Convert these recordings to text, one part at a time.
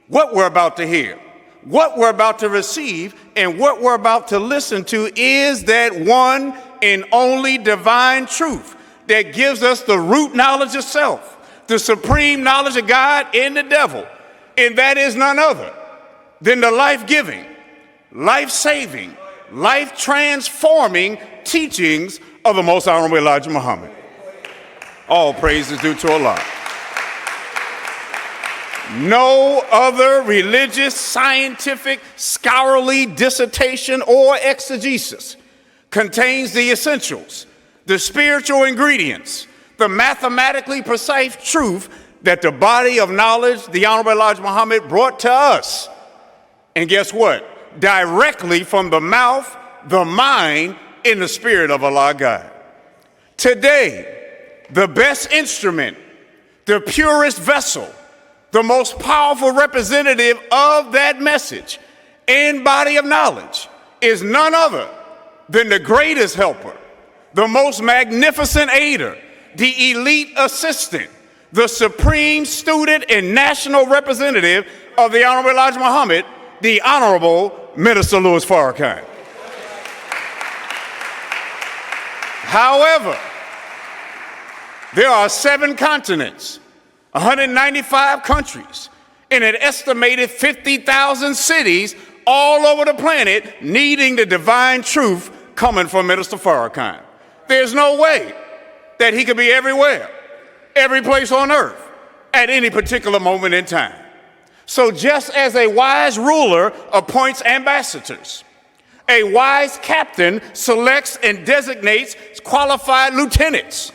what we're about to hear, what we're about to receive, and what we're about to listen to is that one and only divine truth that gives us the root knowledge of self, the supreme knowledge of God and the devil. And that is none other than the life-giving, life-saving, life-transforming teachings of the Most Honorable Elijah Muhammad. All praise is due to Allah. No other religious, scientific, scholarly dissertation or exegesis contains the essentials, the spiritual ingredients, the mathematically precise truth that the body of knowledge the Honorable Elijah Muhammad brought to us. And guess what? Directly from the mouth, the mind, and the spirit of Allah God. Today, the best instrument, the purest vessel, the most powerful representative of that message and body of knowledge is none other than the greatest helper, the most magnificent aider, the elite assistant, the supreme student and national representative of the Honorable Elijah Muhammad, the Honorable Minister Louis Farrakhan. However, there are 7 continents, 195 countries, and an estimated 50,000 cities all over the planet needing the divine truth coming from Minister Farrakhan. There's no way that he could be everywhere, every place on earth, at any particular moment in time. So just as a wise ruler appoints ambassadors, a wise captain selects and designates qualified lieutenants,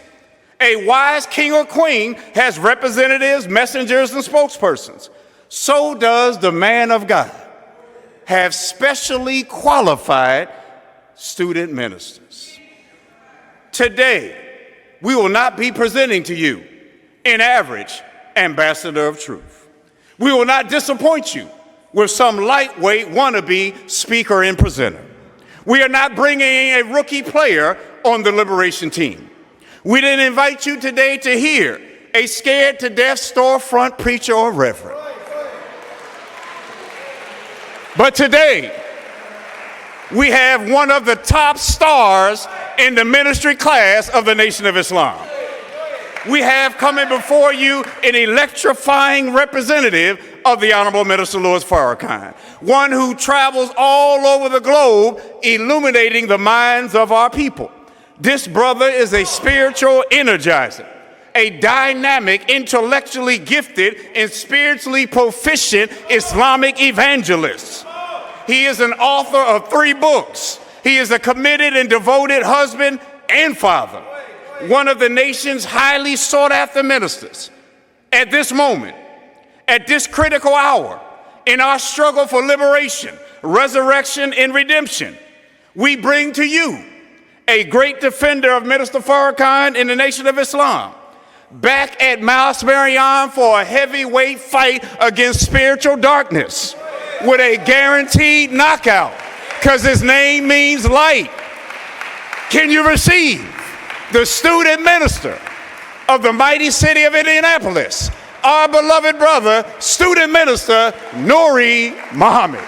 a wise king or queen has representatives, messengers, and spokespersons, so does the man of God have specially qualified student ministers. Today, we will not be presenting to you an average ambassador of truth. We will not disappoint you with some lightweight wannabe speaker and presenter. We are not bringing a rookie player on the liberation team. We didn't invite you today to hear a scared-to-death storefront preacher or reverend. But today, we have one of the top stars in the ministry class of the Nation of Islam. We have coming before you an electrifying representative of the Honorable Minister Louis Farrakhan, one who travels all over the globe illuminating the minds of our people. This brother is a spiritual energizer, a dynamic, intellectually gifted, and spiritually proficient Islamic evangelist. He is an author of 3 books. He is a committed and devoted husband and father, one of the nation's highly sought-after ministers. At this moment, at this critical hour, in our struggle for liberation, resurrection, and redemption, we bring to you a great defender of Minister Farrakhan in the Nation of Islam, back at Mount Mariam for a heavyweight fight against spiritual darkness with a guaranteed knockout, because his name means light. Can you receive the student minister of the mighty city of Indianapolis, our beloved brother, student minister Nuri Muhammad?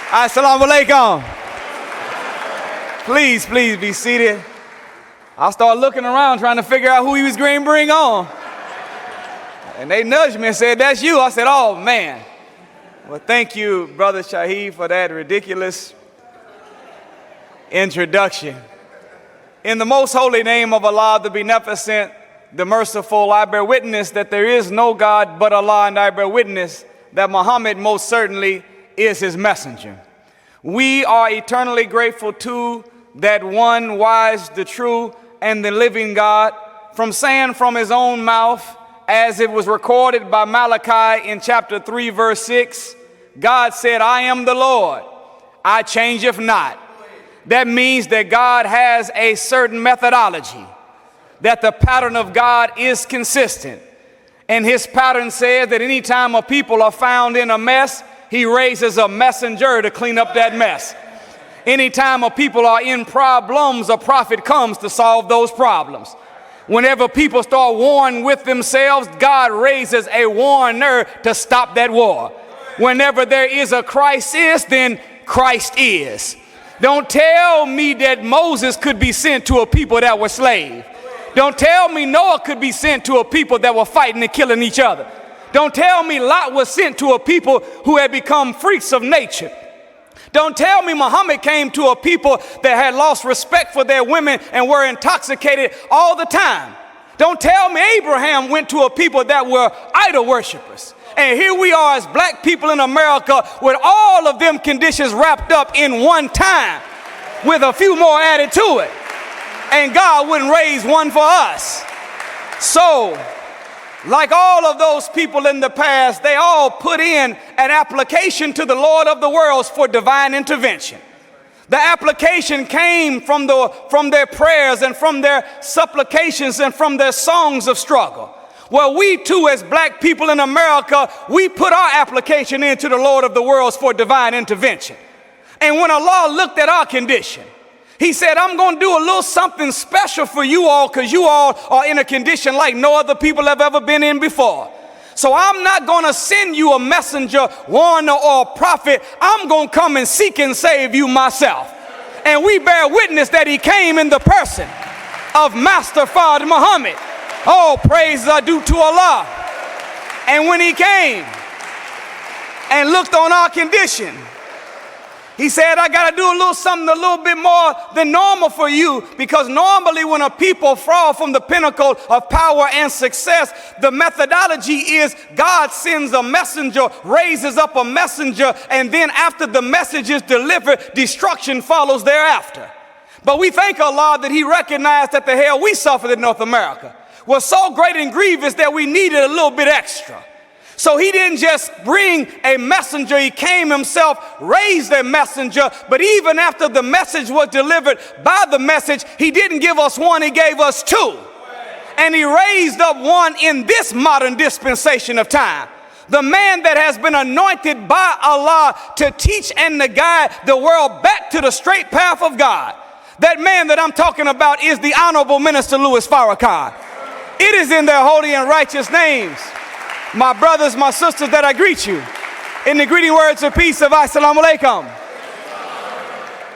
Assalamu alaikum. Please be seated. I started looking around trying to figure out who he was going to bring on. And they nudged me and said, "That's you." I said, "Oh, man." Well, thank you, Brother Shaheed, for that ridiculous introduction. In the most holy name of Allah, the Beneficent, the Merciful, I bear witness that there is no God but Allah, and I bear witness that Muhammad most certainly is his messenger. We are eternally grateful to that one wise, the true, and the living God, from saying from his own mouth, as it was recorded by Malachi in chapter 3, verse 6, God said, "I am the Lord, I changeth not." That means that God has a certain methodology, that the pattern of God is consistent. And his pattern says that anytime a people are found in a mess, he raises a messenger to clean up that mess. Anytime a people are in problems, a prophet comes to solve those problems. Whenever people start warring with themselves, God raises a warner to stop that war. Whenever there is a crisis, then Christ is. Don't tell me that Moses could be sent to a people that were slaves. Don't tell me Noah could be sent to a people that were fighting and killing each other. Don't tell me Lot was sent to a people who had become freaks of nature. Don't tell me Muhammad came to a people that had lost respect for their women and were intoxicated all the time. Don't tell me Abraham went to a people that were idol worshipers. And here we are as black people in America with all of them conditions wrapped up in one time with a few more added to it. And God wouldn't raise one for us. So, like all of those people in the past, they all put in an application to the Lord of the worlds for divine intervention. The application came from their prayers and from their supplications and from their songs of struggle. Well, we too, as black people in America, we put our application into the Lord of the worlds for divine intervention. And when Allah looked at our condition, He said, I'm going to do a little something special for you all because you all are in a condition like no other people have ever been in before. So I'm not going to send you a messenger, warner, or a prophet. I'm going to come and seek and save you myself. And we bear witness that He came in the person of Master Father Muhammad. All praises are due to Allah. And when He came and looked on our condition, He said, I got to do a little something a little bit more than normal for you, because normally when a people fall from the pinnacle of power and success, the methodology is God sends a messenger, raises up a messenger, and then after the message is delivered, destruction follows thereafter. But we thank Allah that He recognized that the hell we suffered in North America was so great and grievous that we needed a little bit extra. So He didn't just bring a messenger, He came Himself, raised a messenger, but even after the message was delivered by the message, He didn't give us one, He gave us two. And He raised up one in this modern dispensation of time. The man that has been anointed by Allah to teach and to guide the world back to the straight path of God. That man that I'm talking about is the Honorable Minister Louis Farrakhan. It is in their holy and righteous names, my brothers, my sisters, that I greet you in the greeting words of peace of Assalamu alaikum.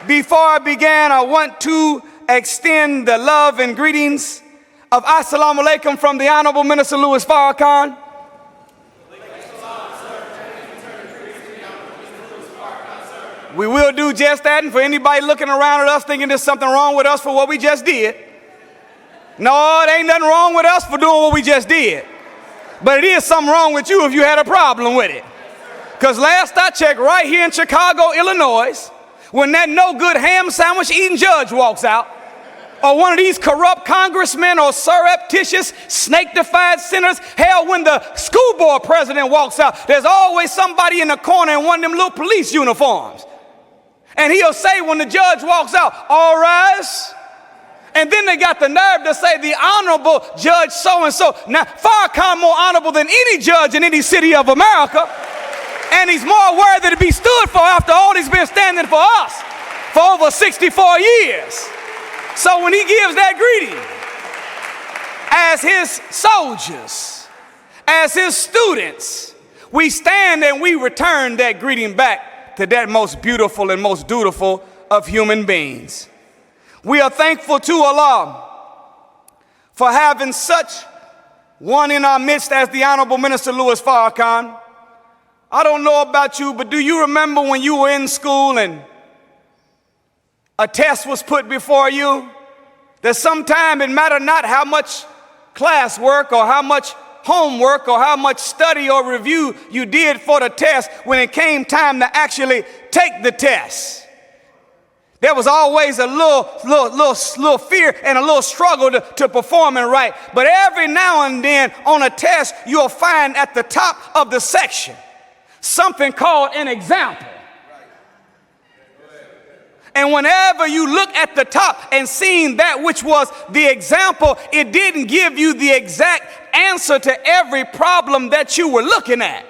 Before I begin, I want to extend the love and greetings of Assalamu alaikum from the Honorable Minister Louis Farrakhan. We will do just that, and for anybody looking around at us thinking there's something wrong with us for what we just did, no, there ain't nothing wrong with us for doing what we just did. But it is something wrong with you if you had a problem with it. Because last I checked, right here in Chicago, Illinois, when that no good ham sandwich eating judge walks out, or one of these corrupt congressmen or surreptitious snake-defied sinners, hell, when the school board president walks out, there's always somebody in the corner in one of them little police uniforms. And he'll say when the judge walks out, all rise. And then they got the nerve to say the Honorable Judge so-and-so. Now, Farrakhan more honorable than any judge in any city of America. And he's more worthy to be stood for after all he's been standing for us for over 64 years. So when he gives that greeting, as his soldiers, as his students, we stand and we return that greeting back to that most beautiful and most dutiful of human beings. We are thankful to Allah for having such one in our midst as the Honorable Minister Louis Farrakhan. I don't know about you, but do you remember when you were in school and a test was put before you? That sometime it mattered not how much classwork or how much homework or how much study or review you did for the test, when it came time to actually take the test, there was always a little fear and a little struggle to perform it right. But every now and then on a test, you'll find at the top of the section something called an example. And whenever you look at the top and seeing that which was the example, it didn't give you the exact answer to every problem that you were looking at.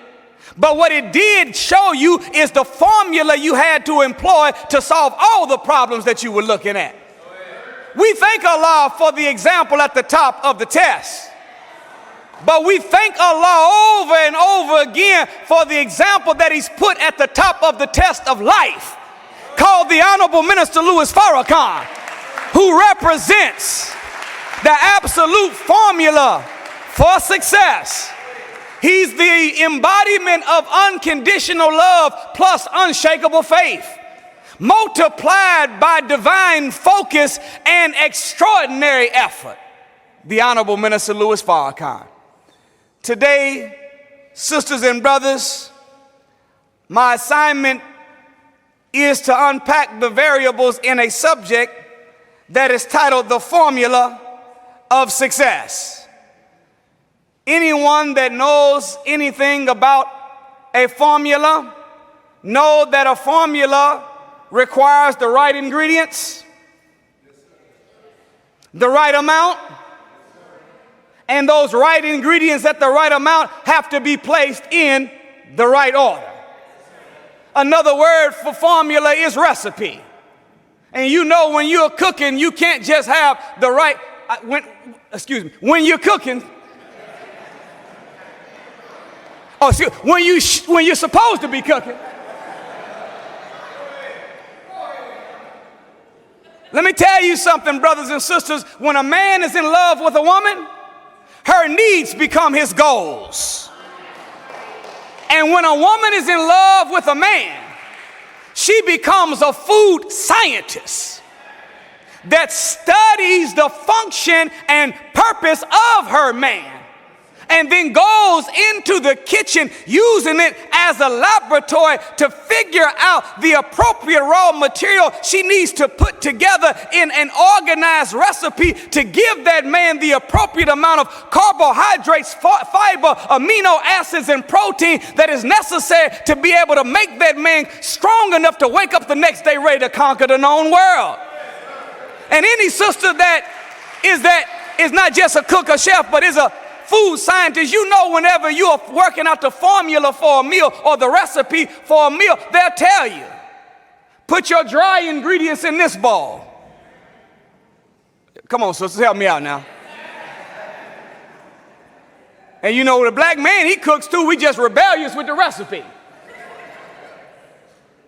But what it did show you is the formula you had to employ to solve all the problems that you were looking at. We thank Allah for the example at the top of the test. But we thank Allah over and over again for the example that he's put at the top of the test of life, called the Honorable Minister Louis Farrakhan, who represents the absolute formula for success. He's the embodiment of unconditional love plus unshakable faith, multiplied by divine focus and extraordinary effort. The Honorable Minister Louis Farrakhan. Today, sisters and brothers, my assignment is to unpack the variables in a subject that is titled The Formula of Success. Anyone that knows anything about a formula know that a formula requires the right ingredients, the right amount, and those right ingredients at the right amount have to be placed in the right order. Another word for formula is recipe. And you know when you're cooking, you can't just have the right, when you're cooking, when you're supposed to be cooking. Let me tell you something, brothers and sisters. When a man is in love with a woman, her needs become his goals. And when a woman is in love with a man, she becomes a food scientist that studies the function and purpose of her man, and then goes into the kitchen using it as a laboratory to figure out the appropriate raw material she needs to put together in an organized recipe to give that man the appropriate amount of carbohydrates, fiber, amino acids, and protein that is necessary to be able to make that man strong enough to wake up the next day ready to conquer the known world. And any sister that is not just a cook or chef, but is a food scientist, you know whenever you are working out the formula for a meal or the recipe for a meal, they'll tell you, put your dry ingredients in this bowl. Come on, sisters, help me out now. And you know, the black man, he cooks too. We just rebellious with the recipe.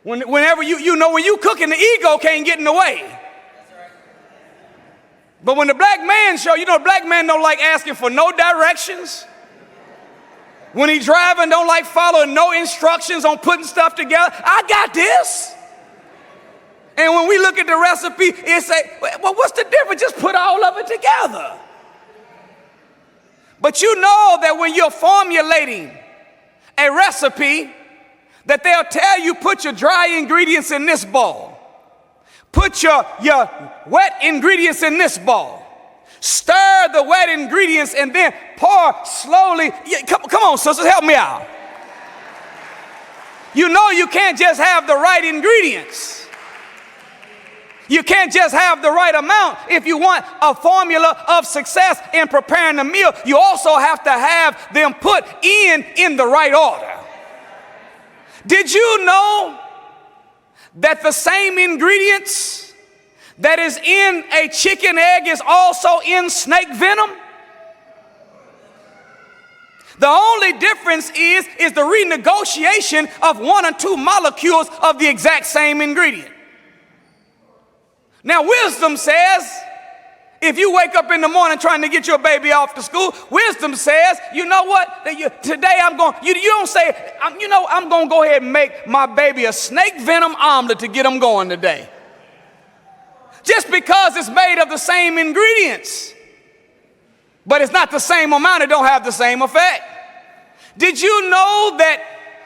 Whenever you know, when you cooking, the ego can't get in the way. But when the black man show, you know, the black man don't like asking for no directions. When he driving, don't like following no instructions on putting stuff together. I got this. And when we look at the recipe, it say, well, what's the difference? Just put all of it together. But you know that when you're formulating a recipe, that they'll tell you, put your dry ingredients in this bowl. Put your wet ingredients in this bowl. Stir the wet ingredients and then pour slowly. Yeah, come on, sisters, help me out. You know you can't just have the right ingredients. You can't just have the right amount. If you want a formula of success in preparing a meal, you also have to have them put in the right order. Did you know that the same ingredients that is in a chicken egg is also in snake venom? The only difference is the renegotiation of 1 or 2 molecules of the exact same ingredient. Now, wisdom says, if you wake up in the morning trying to get your baby off to school, wisdom says, you know what? Today I'm going, you don't say, I'm going to go ahead and make my baby a snake venom omelet to get him going today. Just because it's made of the same ingredients, but it's not the same amount, it don't have the same effect. Did you know that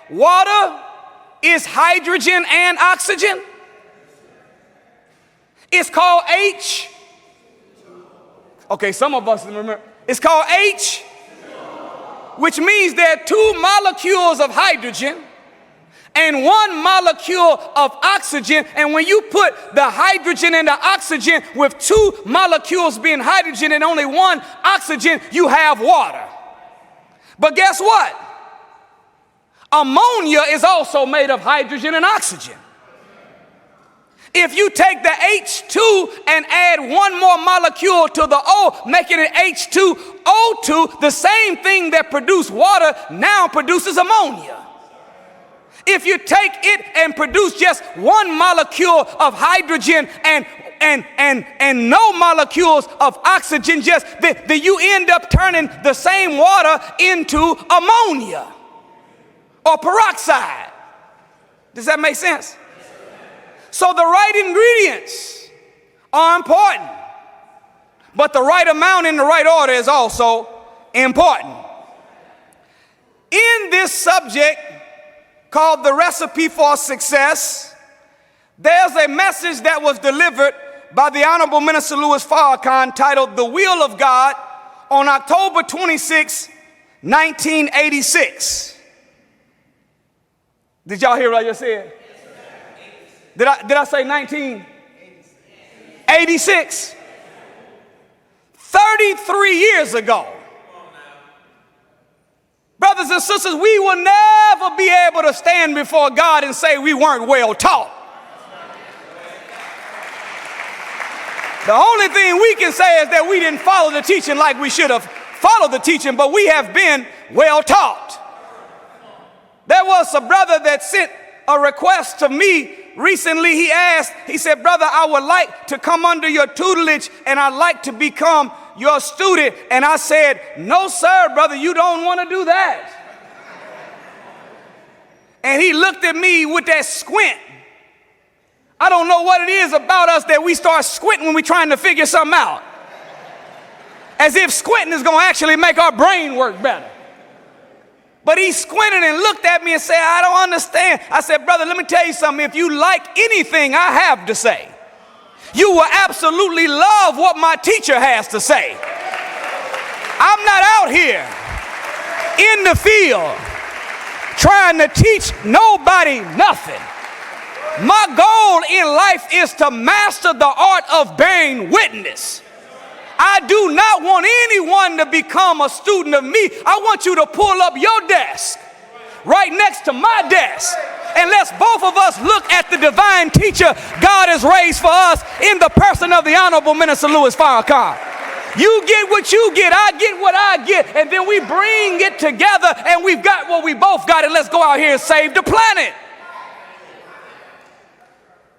water is hydrogen and oxygen? It's called H. Okay, some of us remember. It's called H, which means there are 2 molecules of hydrogen and 1 molecule of oxygen. And when you put the hydrogen and the oxygen with 2 molecules being hydrogen and only 1 oxygen, you have water. But guess what? Ammonia is also made of hydrogen and oxygen. If you take the H2 and add one more molecule to the O, making it H2O2, the same thing that produced water now produces ammonia. If you take it and produce just one molecule of hydrogen and no molecules of oxygen, then you end up turning the same water into ammonia or peroxide. Does that make sense? So the right ingredients are important, but the right amount in the right order is also important. In this subject called the recipe for success, there's a message that was delivered by the Honorable Minister Louis Farrakhan titled The Will of God on October 26, 1986. Did y'all hear what I just said? Did I say 1986? 33 years ago. Brothers and sisters, we will never be able to stand before God and say we weren't well taught. The only thing we can say is that we didn't follow the teaching like we should have followed the teaching, but we have been well taught. There was a brother that sent a request to me recently. He said, brother, I would like to come under your tutelage and I'd like to become your student. And I said, no, sir, brother, you don't want to do that. And he looked at me with that squint. I don't know what it is about us that we start squinting when we're trying to figure something out. As if squinting is going to actually make our brain work better. But he squinted and looked at me and said, I don't understand. I said, brother, let me tell you something. If you like anything I have to say, you will absolutely love what my teacher has to say. I'm not out here in the field trying to teach nobody nothing. My goal in life is to master the art of bearing witness. I do not want anyone to become a student of me. I want you to pull up your desk right next to my desk, and let's both of us look at the divine teacher God has raised for us in the person of the Honorable Minister Louis Farrakhan. You get what you get, I get what I get, and then we bring it together and we've got what we both got, and let's go out here and save the planet.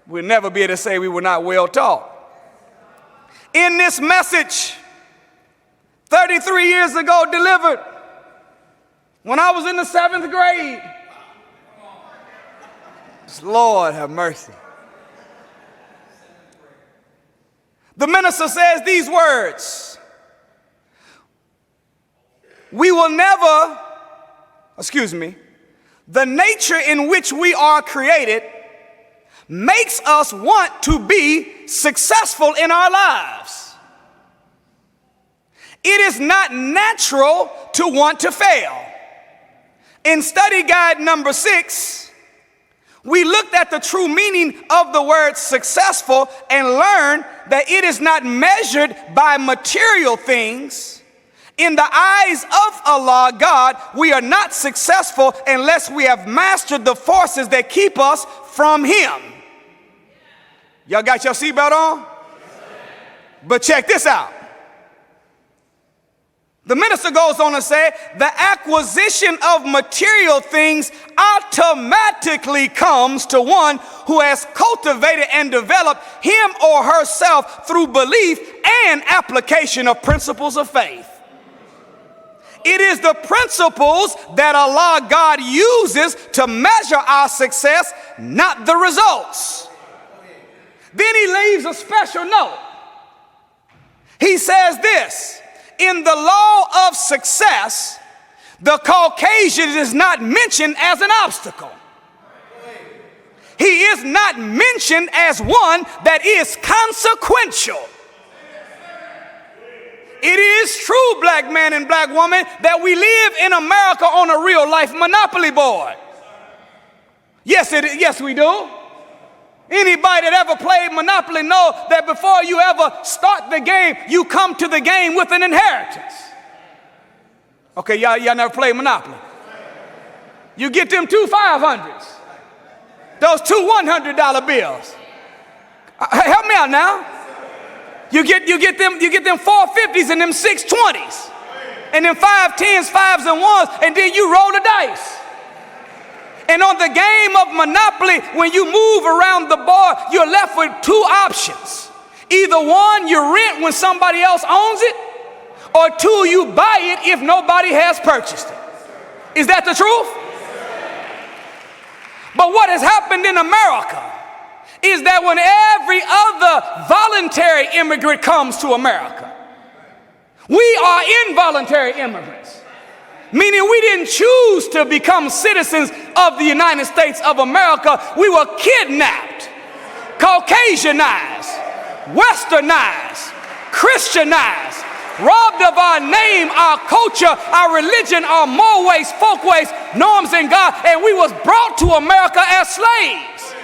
We'll never be able to say we were not well taught. In this message, 33 years ago delivered, when I was in the 7th grade, Lord have mercy. The minister says these words: the nature in which we are created makes us want to be successful in our lives. It is not natural to want to fail. In study guide number 6, we looked at the true meaning of the word successful and learned that it is not measured by material things. In the eyes of Allah, God, we are not successful unless we have mastered the forces that keep us from Him. Y'all got your seatbelt on? But check this out. The minister goes on to say, the acquisition of material things automatically comes to one who has cultivated and developed him or herself through belief and application of principles of faith. It is the principles that Allah God uses to measure our success, not the results. Then he leaves a special note. He says this: in the law of success, the Caucasian is not mentioned as an obstacle. He is not mentioned as one that is consequential. It is true, black man and black woman, that we live in America on a real life monopoly board. Yes, we do. Anybody that ever played Monopoly know that before you ever start the game, you come to the game with an inheritance. Okay, y'all never played Monopoly. You get them 2 500s, those 2 $100 bills. Help me out now. You get them 450s and them 620s and them 510s, 5s and 1s, and then you roll the dice. And on the game of Monopoly, when you move around the board, you're left with two options. Either one, you rent when somebody else owns it, or two, you buy it if nobody has purchased it. Is that the truth? But what has happened in America is that when every other voluntary immigrant comes to America, we are involuntary immigrants, meaning we didn't choose to become citizens of the United States of America. We were kidnapped, Caucasianized, Westernized, Christianized, robbed of our name, our culture, our religion, our mores, folkways, norms, and God, and we was brought to America as slaves.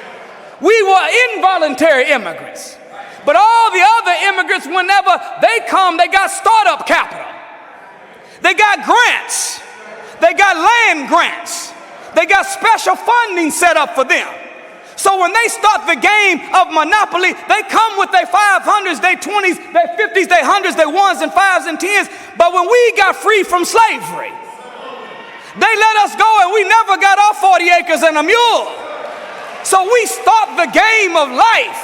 We were involuntary immigrants. But all the other immigrants, whenever they come, they got startup capital. They got grants. They got land grants. They got special funding set up for them. So when they start the game of Monopoly, they come with their 500s, their 20s, their 50s, their 100s, their 1s and 5s and 10s. But when we got free from slavery, they let us go and we never got our 40 acres and a mule. So we start the game of life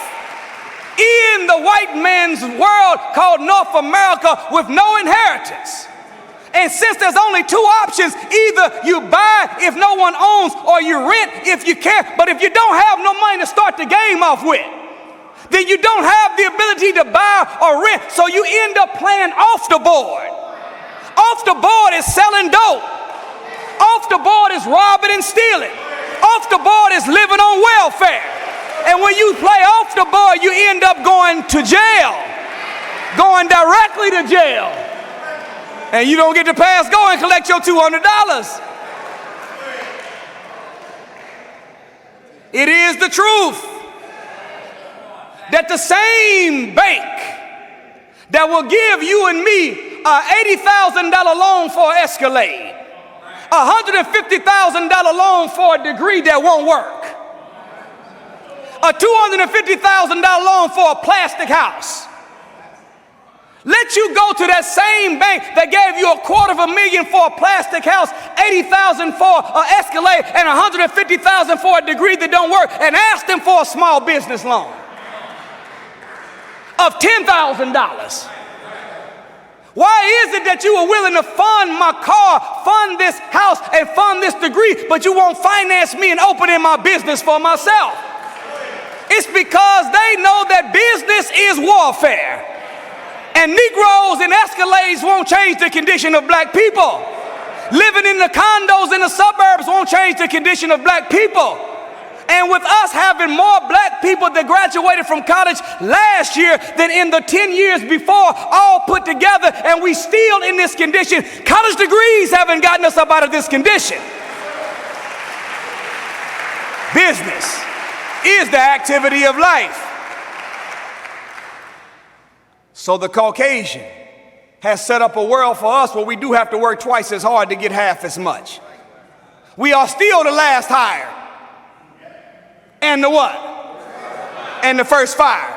in the white man's world called North America with no inheritance. And since there's only two options, either you buy if no one owns or you rent if you can. But if you don't have no money to start the game off with, then you don't have the ability to buy or rent. So you end up playing off the board. Off the board is selling dope. Off the board is robbing and stealing. Off the board is living on welfare. And when you play off the board, you end up going to jail. Going directly to jail. And you don't get to pass go and collect your $200. It is the truth that the same bank that will give you and me an $80,000 loan for an Escalade, a $150,000 loan for a degree that won't work, a $250,000 loan for a plastic house, let you go to that same bank that gave you $250,000 for a plastic house, $80,000 for an Escalade, and $150,000 for a degree that don't work, and ask them for a small business loan of $10,000. Why is it that you are willing to fund my car, fund this house, and fund this degree, but you won't finance me and open in my business for myself? It's because they know that business is warfare. And Negroes and Escalades won't change the condition of black people. Living in the condos in the suburbs won't change the condition of black people. And with us having more black people that graduated from college last year than in the 10 years before, all put together, and we still in this condition, college degrees haven't gotten us up out of this condition. Business is the activity of life. So the Caucasian has set up a world for us where we do have to work twice as hard to get half as much. We are still the last hire. And the what? And the first fire.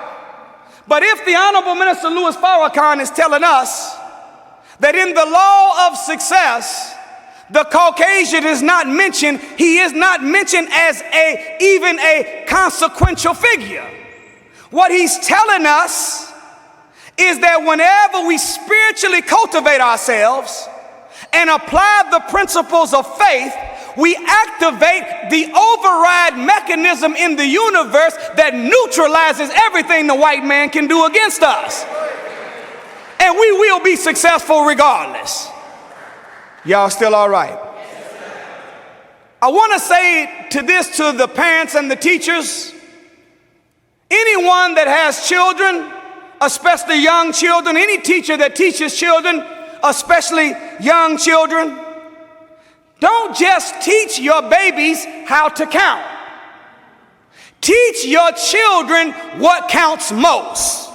But if the Honorable Minister Louis Farrakhan is telling us that in the law of success, the Caucasian is not mentioned, he is not mentioned as even a consequential figure. What he's telling us is that whenever we spiritually cultivate ourselves and apply the principles of faith, we activate the override mechanism in the universe that neutralizes everything the white man can do against us. And we will be successful regardless. Y'all still all right? I want to say to the parents and the teachers, anyone that has children, especially young children, any teacher that teaches children, especially young children, don't just teach your babies how to count. Teach your children what counts most.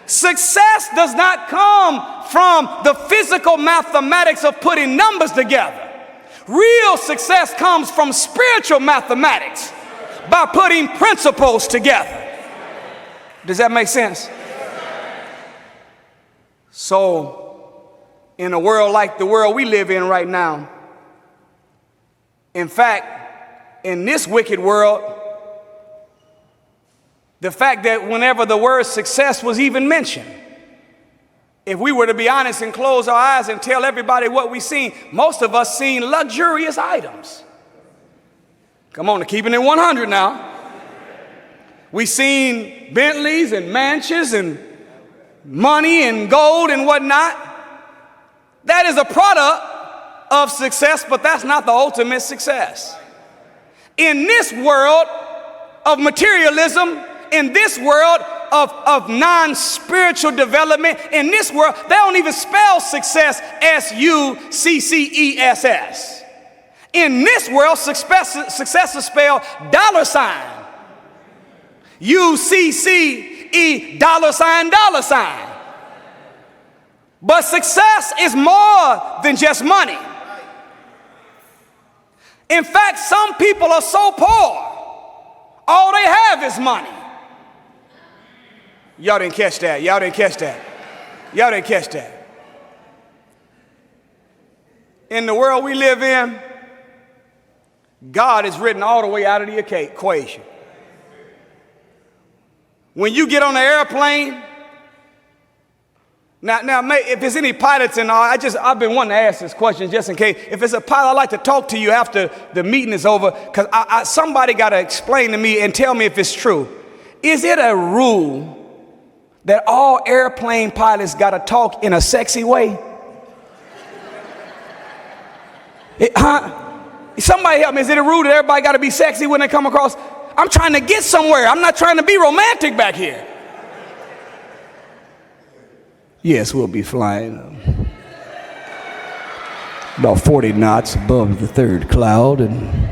Success does not come from the physical mathematics of putting numbers together. Real success comes from spiritual mathematics by putting principles together. Does that make sense? So, in a world like the world we live in right now, in fact, in this wicked world, the fact that whenever the word success was even mentioned, if we were to be honest and close our eyes and tell everybody what we seen, most of us seen luxurious items. Come on, keeping it 100 now. We seen Bentleys and mansions and money and gold and whatnot. That is a product of success, but that's not the ultimate success. In this world of materialism, in this world of non-spiritual development, in this world, they don't even spell success S-U-C-C-E-S-S. In this world, success is spelled $, U-C-C-E, $. But success is more than just money. In fact, some people are so poor, all they have is money. Y'all didn't catch that. Y'all didn't catch that. Y'all didn't catch that. In the world we live in, God is written all the way out of the equation. When you get on the airplane, now, if there's any pilots and all, I've been wanting to ask this question just in case. If it's a pilot, I'd like to talk to you after the meeting is over, because somebody got to explain to me and tell me if it's true. Is it a rule that all airplane pilots got to talk in a sexy way? Somebody help me. Is it a rule that everybody got to be sexy when they come across? I'm trying to get somewhere. I'm not trying to be romantic back here. Yes, we'll be flying about 40 knots above the third cloud and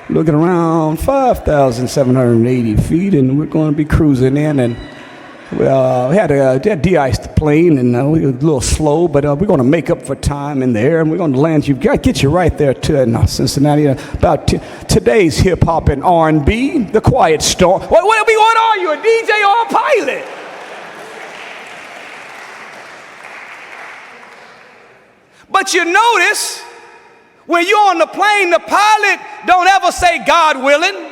looking around 5,780 feet, and we're going to be cruising in. And we had de-iced the plane, and we were a little slow, but we're going to make up for time in the air, and we're going to land you, get you right there to Cincinnati. About today's hip hop and R&B, the Quiet Storm. What are you, a DJ or a pilot? But you notice, when you're on the plane, the pilot don't ever say God willing.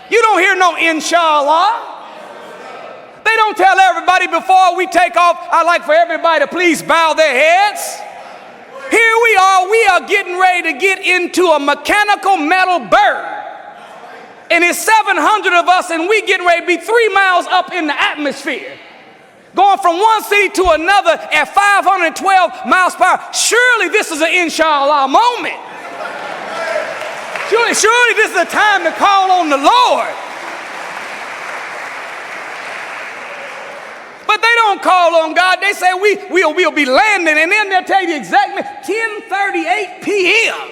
You don't hear no inshallah. They don't tell everybody before we take off, I'd like for everybody to please bow their heads. Here we are getting ready to get into a mechanical metal bird. And it's 700 of us, and we getting ready to be 3 miles up in the atmosphere, going from one city to another at 512 miles per hour. Surely this is an inshallah moment. Surely this is a time to call on the Lord. But they don't call on God. They say we'll be landing, and then they'll tell you the exact minute, 10:38 p.m.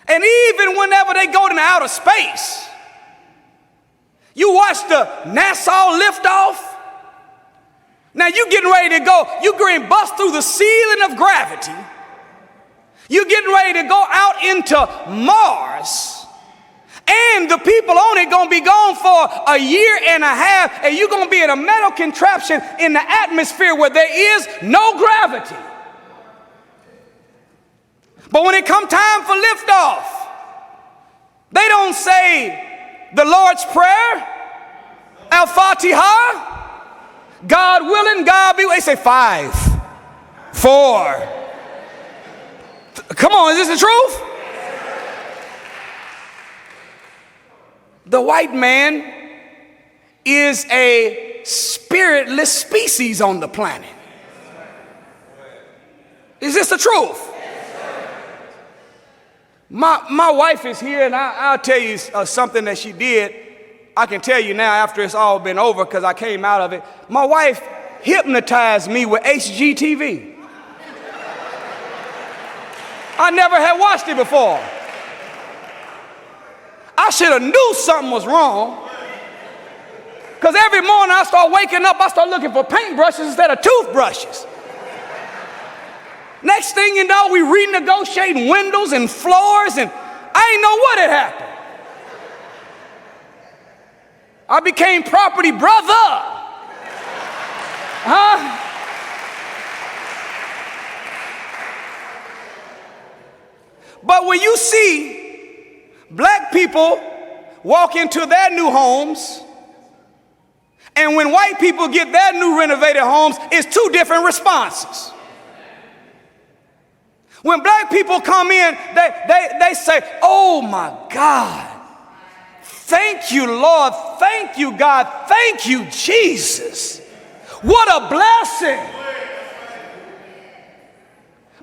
And even whenever they go to outer space, you watch the NASA liftoff. Now you getting ready to go. You getting bust through the ceiling of gravity. You getting ready to go out into Mars. And the people on it going to be gone for a year and a half, and you're going to be in a metal contraption in the atmosphere where there is no gravity. But when it come time for liftoff, they don't say the Lord's Prayer, Al-Fatiha, God willing, God be. They say 5, 4. Come on, is this the truth? The white man is a spiritless species on the planet. Is this the truth? My wife is here, and I'll tell you something that she did. I can tell you now after it's all been over, because I came out of it. My wife hypnotized me with HGTV. I never had watched it before. I should have knew something was wrong, because every morning I start waking up, I start looking for paintbrushes instead of toothbrushes. Next thing you know, we renegotiating windows and floors, and I didn't know what had happened. I became property brother. Huh? But when you see black people walk into their new homes, and when white people get their new renovated homes, it's two different responses. When black people come in, they say, oh my God, thank you, Lord, thank you, God, thank you, Jesus. What a blessing.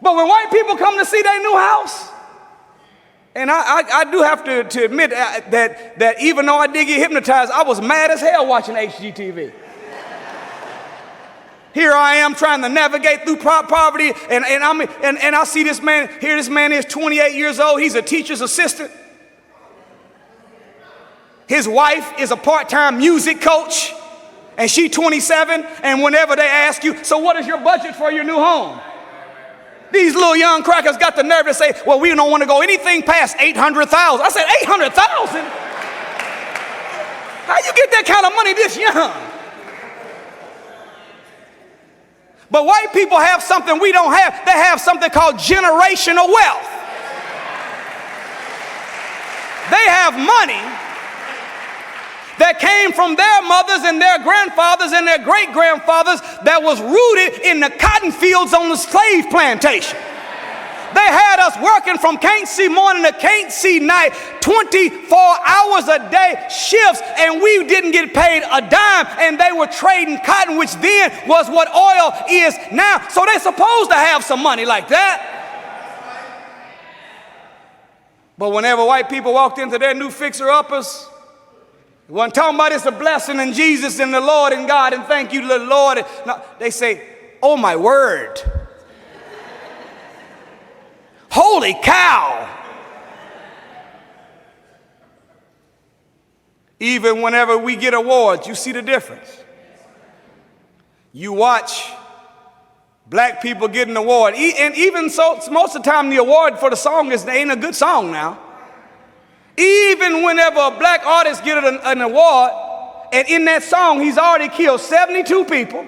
But when white people come to see their new house, and I do have to admit that even though I did get hypnotized, I was mad as hell watching HGTV. Here I am trying to navigate through poverty, and I see this man, here this man is 28 years old, he's a teacher's assistant. His wife is a part-time music coach, and she's 27, and whenever they ask you, so what is your budget for your new home? These little young crackers got the nerve to say, well, we don't want to go anything past 800,000. I said, 800,000? How you get that kind of money this young? But white people have something we don't have. They have something called generational wealth. They have money that came from their mothers and their grandfathers and their great-grandfathers that was rooted in the cotton fields on the slave plantation. They had us working from can't see morning to can't see night, 24 hours a day shifts, and we didn't get paid a dime, and they were trading cotton, which then was what oil is now. So they're supposed to have some money like that. But whenever white people walked into their new fixer-uppers, wasn't talking about it's a blessing in Jesus and the Lord and God and thank you to the Lord. No, they say, oh my word. Holy cow. Even whenever we get awards, you see the difference. You watch black people get an award. And even so, most of the time the award for the song ain't a good song now. Even whenever a black artist gets an award, and in that song he's already killed 72 people,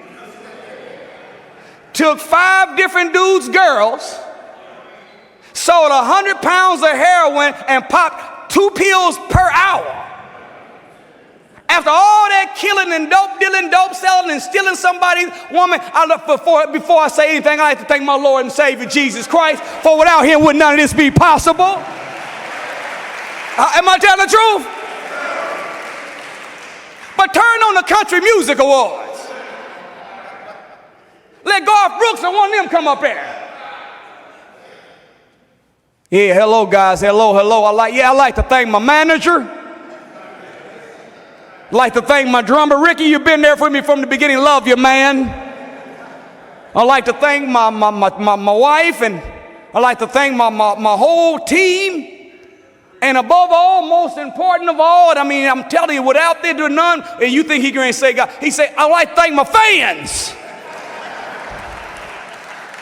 took 5 different dudes' girls, sold 100 pounds of heroin, and popped 2 pills per hour. After all that killing and dope dealing, dope selling, and stealing somebody's woman, before I say anything, I like to thank my Lord and Savior Jesus Christ, for without him would none of this be possible. Am I telling the truth? But turn on the Country Music Awards. Let Garth Brooks and one of them come up here. Yeah, hello guys, hello. I like to thank my manager. I'd like to thank my drummer, Ricky. You've been there for me from the beginning. Love you, man. I'd like to thank my wife, and I'd like to thank my whole team. And above all, most important of all, I mean, I'm telling you, without there do none, and you think he going to say God, he say, I like to thank my fans.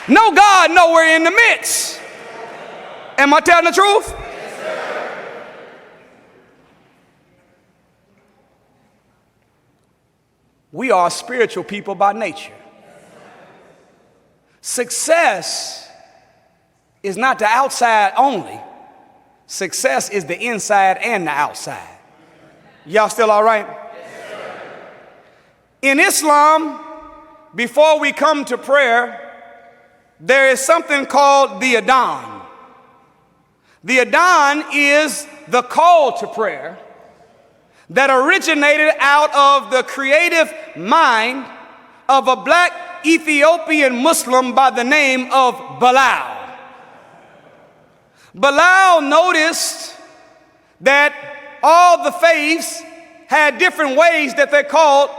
No God nowhere in the midst. Am I telling the truth? Yes, we are spiritual people by nature. Success is not the outside only. Success is the inside and the outside. Y'all still all right? Yes, in Islam, before we come to prayer, there is something called the adhan. The adhan is the call to prayer that originated out of the creative mind of a black Ethiopian Muslim by the name of Bilal. Bilal noticed that all the faiths had different ways that they called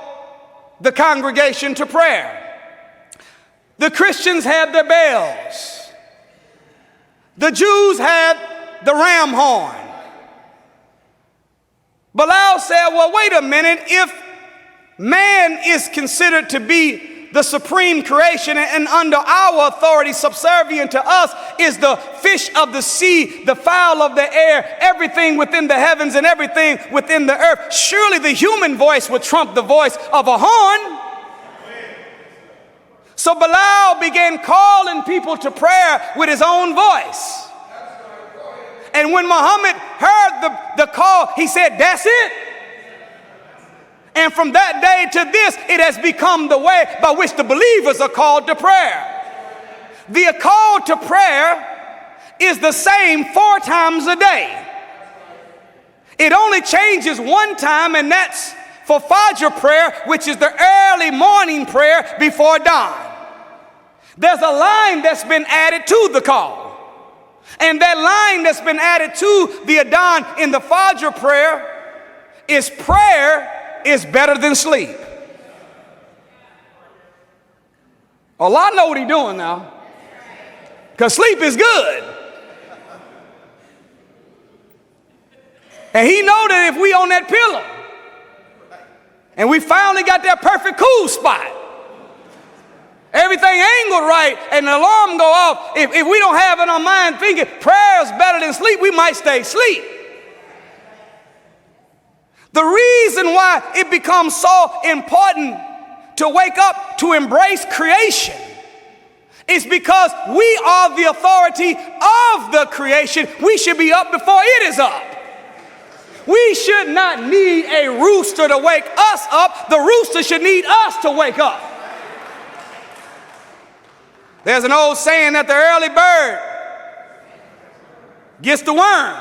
the congregation to prayer. The Christians had their bells. The Jews had the ram horn. Bilal said, well, wait a minute. If man is considered to be the supreme creation, and under our authority, subservient to us, is the fish of the sea, the fowl of the air, everything within the heavens and everything within the earth. Surely the human voice would trump the voice of a horn. So Bilal began calling people to prayer with his own voice. And when Muhammad heard the call, he said, "That's it." And from that day to this, it has become the way by which the believers are called to prayer. The call to prayer is the same 4 times a day. It only changes one time, and that's for Fajr prayer, which is the early morning prayer before dawn. There's a line that's been added to the call. And that line that's been added to the Adhan in the Fajr prayer is prayer is better than sleep. Allah know what he's doing now, because sleep is good. And he know that if we on that pillow and we finally got that perfect cool spot, everything angled right, and the alarm go off, if we don't have in our mind thinking prayer is better than sleep, we might stay asleep. The reason why it becomes so important to wake up to embrace creation is because we are the authority of the creation. We should be up before it is up. We should not need a rooster to wake us up. The rooster should need us to wake up. There's an old saying that the early bird gets the worm.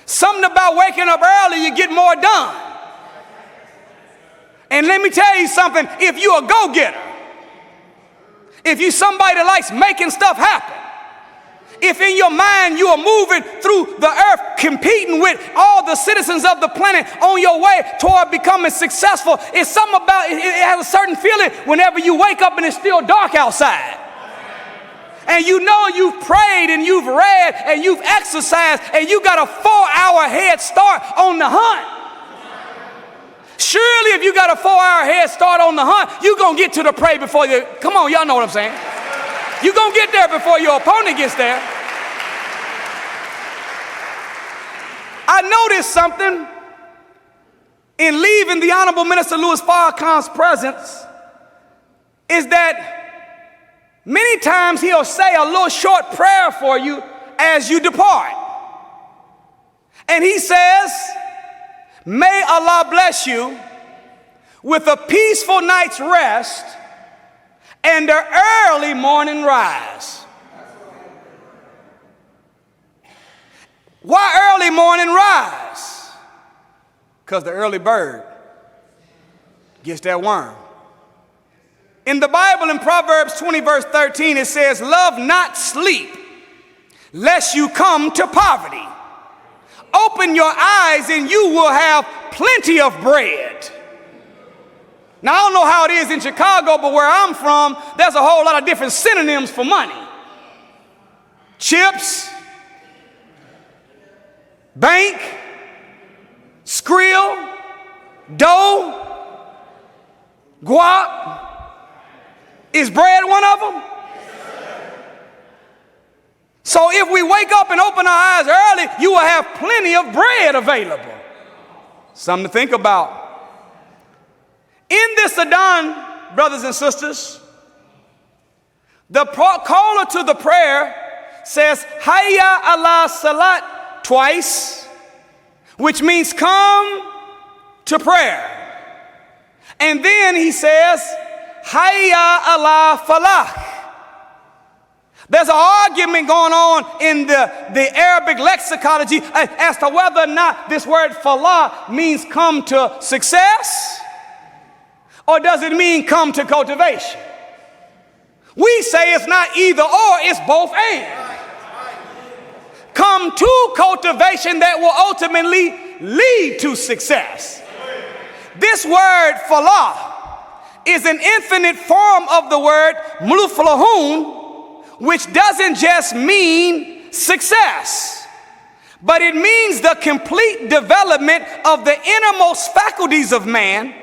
Something about waking up early, you get more done. And let me tell you something, if you're a go-getter, if you're somebody that likes making stuff happen, if in your mind you are moving through the earth, competing with all the citizens of the planet on your way toward becoming successful, it's something about it has a certain feeling whenever you wake up and it's still dark outside. And you know you've prayed and you've read and you've exercised and you got a 4-hour head start on the hunt. Surely if you got a 4-hour head start on the hunt, you're going to get to the prey before you, come on, y'all know what I'm saying. You're going to get there before your opponent gets there. I noticed something in leaving the Honorable Minister Louis Farrakhan's presence is that many times he'll say a little short prayer for you as you depart. And he says, "May Allah bless you with a peaceful night's rest and an early morning rise." Why early morning rise? Because the early bird gets that worm. In the Bible, in Proverbs 20, verse 13, it says, "Love not sleep, lest you come to poverty. Open your eyes and you will have plenty of bread." Now, I don't know how it is in Chicago, but where I'm from, there's a whole lot of different synonyms for money. Chips, bank, skrill, dough, guap. Is bread one of them? So if we wake up and open our eyes early, you will have plenty of bread available. Something to think about. In this Adhan, brothers and sisters, the caller to the prayer says, "Hayya ala salat" twice, which means come to prayer. And then he says, "Hayya ala falah." There's an argument going on in the Arabic lexicology as to whether or not this word falah means come to success, or does it mean come to cultivation? We say it's not either or, it's both and. Come to cultivation that will ultimately lead to success. This word falah is an infinite form of the word mulfalahun, which doesn't just mean success, but it means the complete development of the innermost faculties of man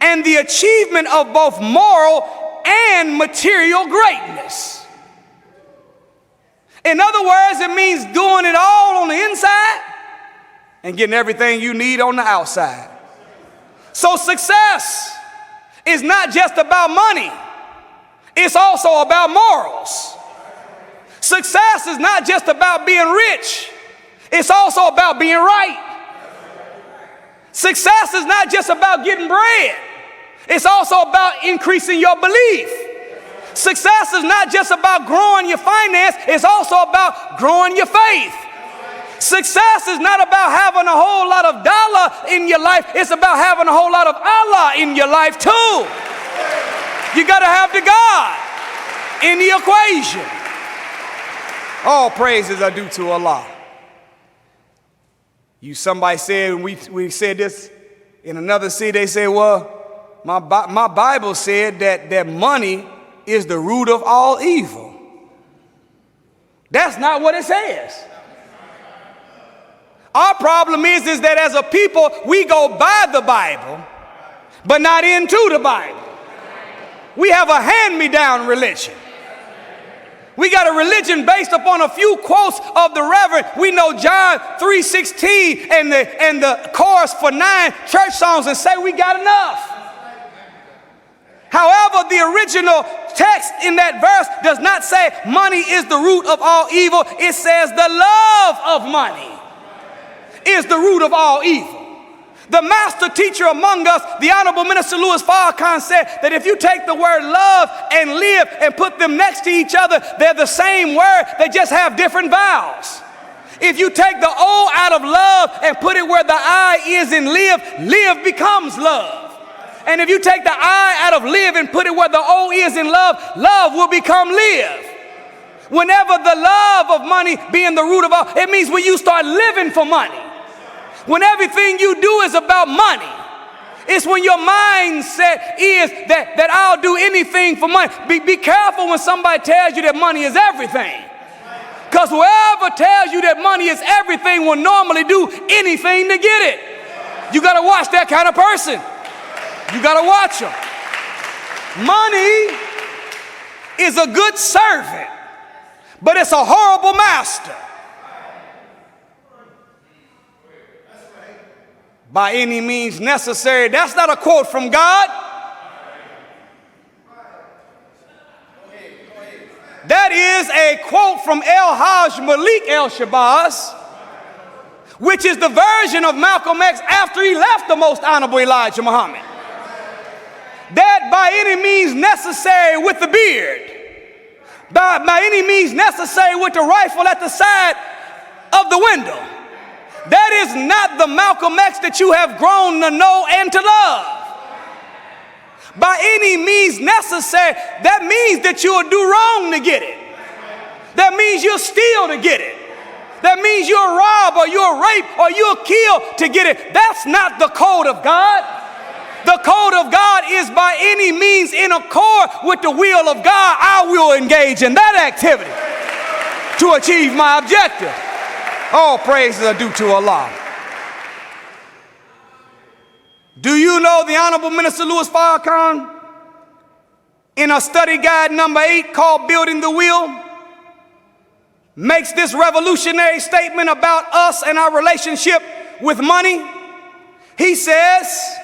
and the achievement of both moral and material greatness. In other words, it means doing it all on the inside and getting everything you need on the outside. So success is not just about money, it's also about morals. Success is not just about being rich, it's also about being right. Success is not just about getting bread, it's also about increasing your belief. Success is not just about growing your finance, it's also about growing your faith. Success is not about having a whole lot of dollar in your life, it's about having a whole lot of Allah in your life too. You got to have the God in the equation. All praises are due to Allah. Somebody said, we said this in another city, they said, well, my Bible said that money is the root of all evil. That's not what it says. Our problem is that as a people, we go by the Bible, but not into the Bible. We have a hand-me-down religion. We got a religion based upon a few quotes of the Reverend. We know John 3:16 and the chorus for 9 church songs and say we got enough. However, the original text in that verse does not say money is the root of all evil. It says the love of money is the root of all evil. The master teacher among us, the Honorable Minister Louis Farrakhan, said that if you take the word love and live and put them next to each other, they're the same word, they just have different vowels. If you take the O out of love and put it where the I is in live, live becomes love. And if you take the I out of live and put it where the O is in love, love will become live. Whenever the love of money being the root of all, it means when you start living for money. When everything you do is about money, it's when your mindset is that I'll do anything for money. Be careful when somebody tells you that money is everything. Because whoever tells you that money is everything will normally do anything to get it. You got to watch that kind of person. You got to watch them. Money is a good servant, but it's a horrible master. By any means necessary. That's not a quote from God. That is a quote from El-Hajj Malik El-Shabazz, which is the version of Malcolm X after he left the most honorable Elijah Muhammad. That by any means necessary with the beard, by any means necessary with the rifle at the side of the window. That is not the Malcolm X that you have grown to know and to love. By any means necessary, that means that you'll do wrong to get it. That means you'll steal to get it. That means you'll rob or you'll rape or you'll kill to get it. That's not the code of God. The code of God is by any means in accord with the will of God. I will engage in that activity to achieve my objective. All praises are due to Allah. Do you know the Honorable Minister Louis Farrakhan, in a study guide number 8 called Building the Will, makes this revolutionary statement about us and our relationship with money? He says,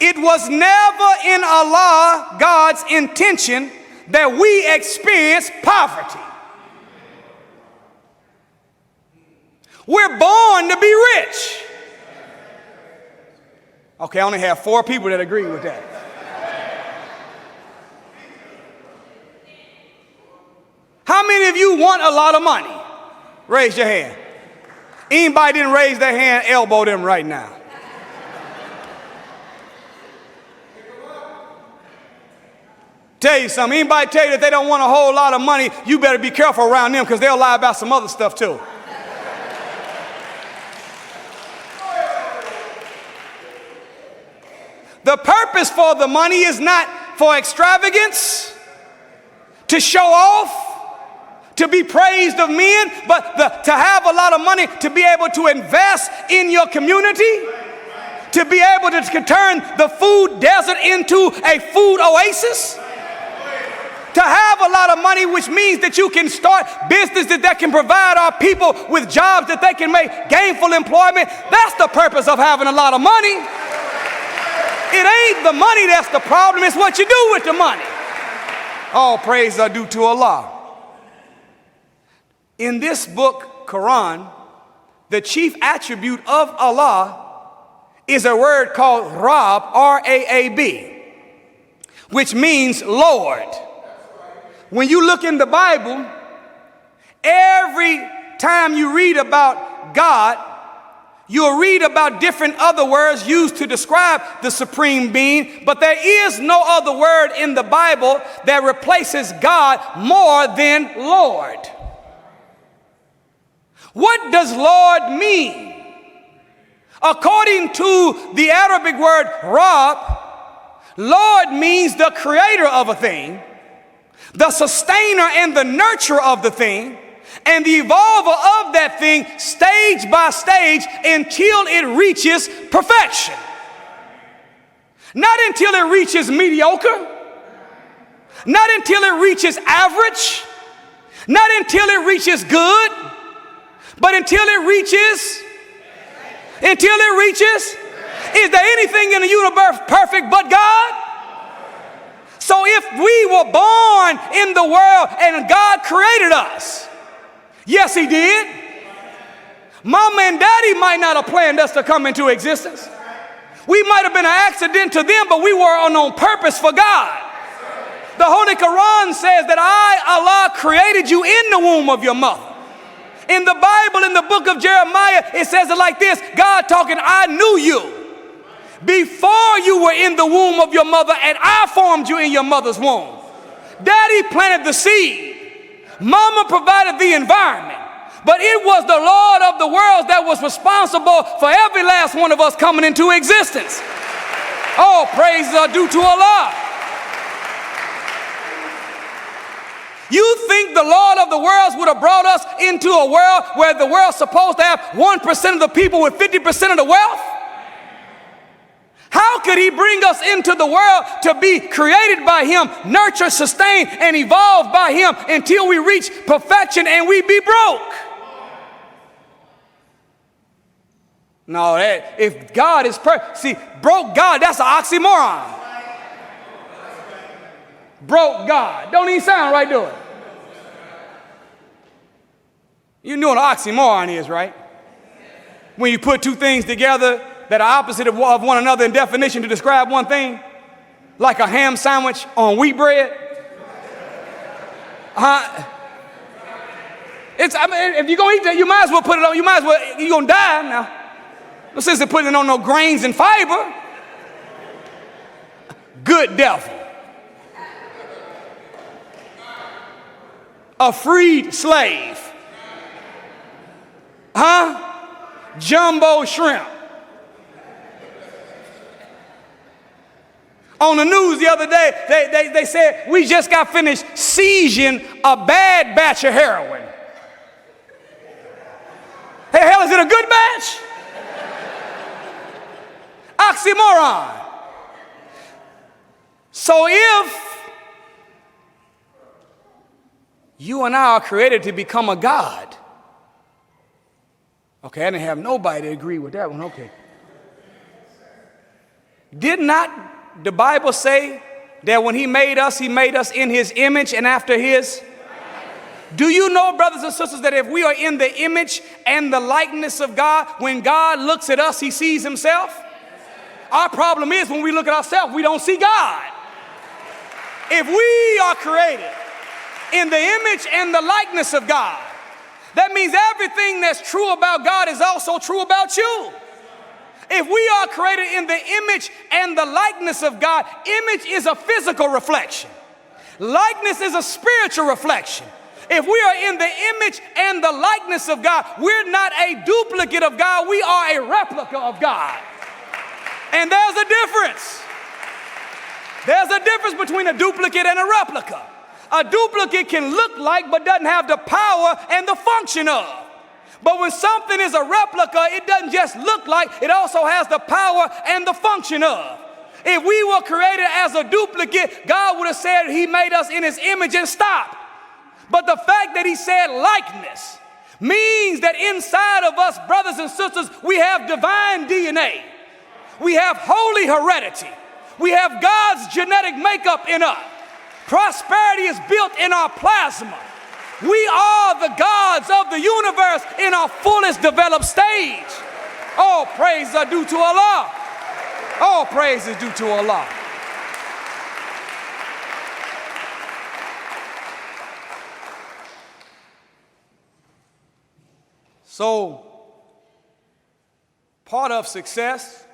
it was never in Allah, God's intention, that we experience poverty. We're born to be rich. Okay, I only have 4 people that agree with that. How many of you want a lot of money? Raise your hand. Anybody didn't raise their hand, elbow them right now. Tell you something, anybody tell you that they don't want a whole lot of money, you better be careful around them because they'll lie about some other stuff too. The purpose for the money is not for extravagance, to show off, to be praised of men, but to have a lot of money to be able to invest in your community, to be able to turn the food food desert into a food oasis? To have a lot of money, which means that you can start businesses that can provide our people with jobs that they can make gainful employment. That's the purpose of having a lot of money. It ain't the money that's the problem, it's what you do with the money. All praise are due to Allah. In this book, Quran, the chief attribute of Allah is a word called Rab, R-A-A-B, which means Lord. When you look in the Bible, every time you read about God, you'll read about different other words used to describe the supreme being, but there is no other word in the Bible that replaces God more than Lord. What does Lord mean? According to the Arabic word Rab, Lord means the creator of a thing, the sustainer and the nurturer of the thing, and the evolver of that thing stage by stage until it reaches perfection. Not until it reaches mediocre, not until it reaches average, not until it reaches good, but until it reaches, is there anything in the universe perfect but God? So if we were born in the world and God created us, yes, he did. Mama and daddy might not have planned us to come into existence. We might have been an accident to them, but we were on purpose for God. The Holy Quran says that I, Allah, created you in the womb of your mother. In the Bible, in the book of Jeremiah, it says it like this: God talking, I knew you before you were in the womb of your mother, and I formed you in your mother's womb. Daddy planted the seed. Mama provided the environment. But it was the Lord of the worlds that was responsible for every last one of us coming into existence. All praises are due to Allah. You think the Lord of the worlds would have brought us into a world where the world's supposed to have 1% of the people with 50% of the wealth? How could he bring us into the world to be created by him, nurtured, sustained, and evolved by him until we reach perfection and we be broke? No, if God is perfect, see, broke God, that's an oxymoron. Broke God. Don't even sound right, do it? You know what an oxymoron is, right? When you put two things together that are opposite of one another in definition to describe one thing, like a ham sandwich on wheat bread. If you're gonna eat that, you might as well put it on. You're gonna die now. No sense in putting it on no grains and fiber. Good devil. A freed slave. Jumbo shrimp. On the news the other day, they said we just got finished seizing a bad batch of heroin. Hey, hell, is it a good batch? Oxymoron. So if you and I are created to become a God, okay, I didn't have nobody to agree with that one, okay. Did not the Bible say that when he made us in his image and after his? Do you know, brothers and sisters, that if we are in the image and the likeness of God, when God looks at us, he sees himself? Our problem is when we look at ourselves, we don't see God. If we are created in the image and the likeness of God, that means everything that's true about God is also true about you. If we are created in the image and the likeness of God, image is a physical reflection. Likeness is a spiritual reflection. If we are in the image and the likeness of God, we're not a duplicate of God, we are a replica of God. And there's a difference. There's a difference between a duplicate and a replica. A duplicate can look like but doesn't have the power and the function of. But when something is a replica, it doesn't just look like, it also has the power and the function of. If we were created as a duplicate, God would have said he made us in his image and stopped. But the fact that he said likeness means that inside of us, brothers and sisters, we have divine DNA. We have holy heredity. We have God's genetic makeup in us. Prosperity is built in our plasma. We are the gods of the universe in our fullest developed stage. All praise are due to Allah. All praise is due to Allah. So, part of success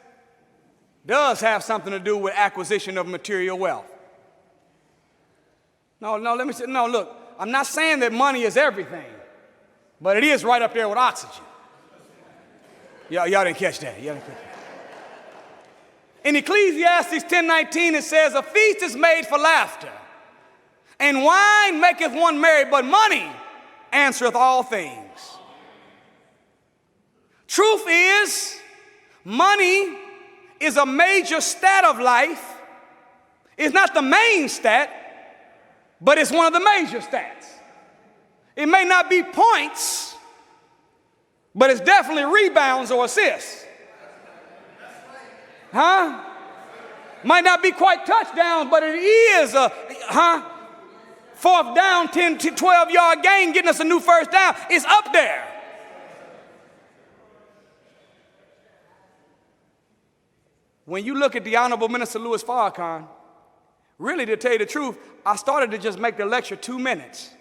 does have something to do with acquisition of material wealth. Let me say, look, I'm not saying that money is everything, but it is right up there with oxygen. Y'all didn't catch that. In Ecclesiastes 10:19, it says, a feast is made for laughter, and wine maketh one merry, but money answereth all things. Truth is, money is a major stat of life. It's not the main stat, but it's one of the major stats. It may not be points, but it's definitely rebounds or assists. Might not be quite touchdowns, but it is a fourth down, 10 to 12 yard gain, getting us a new first down. It's up there. When you look at the Honorable Minister Louis Farrakhan, really, to tell you the truth, I started to just make the lecture 2 minutes.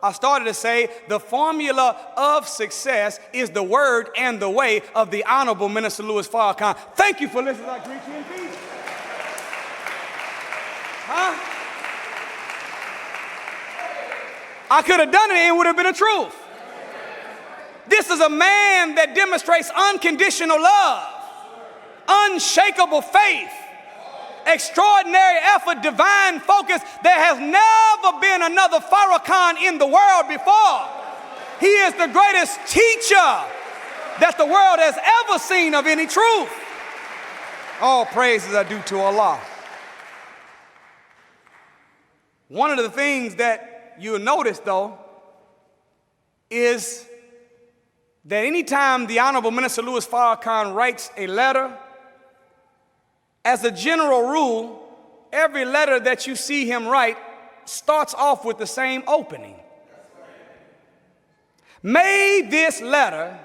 I started to say the formula of success is the word and the way of the Honorable Minister Louis Farrakhan. Thank you for listening. I greet you in peace. I could have done it and it would have been the truth. This is a man that demonstrates unconditional love, unshakable faith, extraordinary effort, divine focus. There has never been another Farrakhan in the world before. He is the greatest teacher that the world has ever seen of any truth. All praises are due to Allah. One of the things that you'll notice, though, is that anytime the Honorable Minister Louis Farrakhan writes a letter, as a general rule, every letter that you see him write starts off with the same opening. May this letter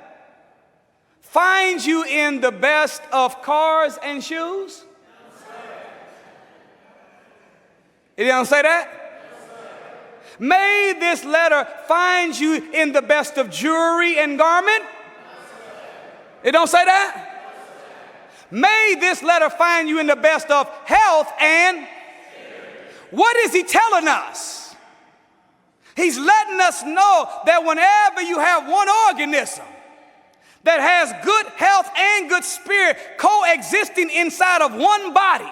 find you in the best of cars and shoes. It don't say that? May this letter find you in the best of jewelry and garment. It don't say that? May this letter find you in the best of health and what is he telling us? He's letting us know that whenever you have one organism that has good health and good spirit coexisting inside of one body,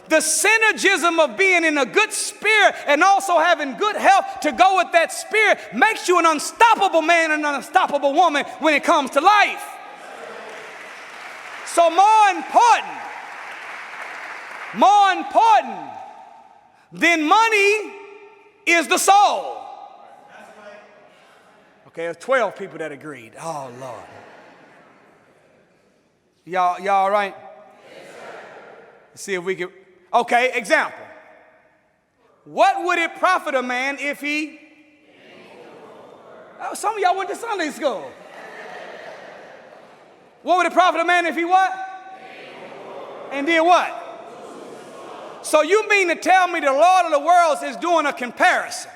the synergism of being in a good spirit and also having good health to go with that spirit makes you an unstoppable man and an unstoppable woman when it comes to life. So more important than money is the soul. Okay, there's 12 people that agreed. Oh, Lord. Y'all all right? Yes, sir. Let's see if we can. Okay, example. What would it profit a man if he? Oh, some of y'all went to Sunday school. What would it profit a man if he what? And did what? So you mean to tell me the Lord of the worlds is doing a comparison?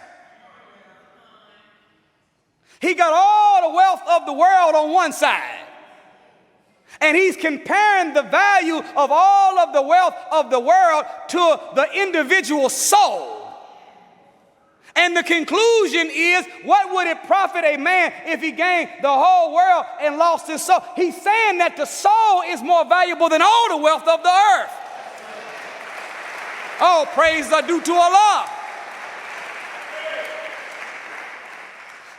He got all the wealth of the world on one side, and he's comparing the value of all of the wealth of the world to the individual soul. And the conclusion is, what would it profit a man if he gained the whole world and lost his soul? He's saying that the soul is more valuable than all the wealth of the earth. All praise are due to Allah.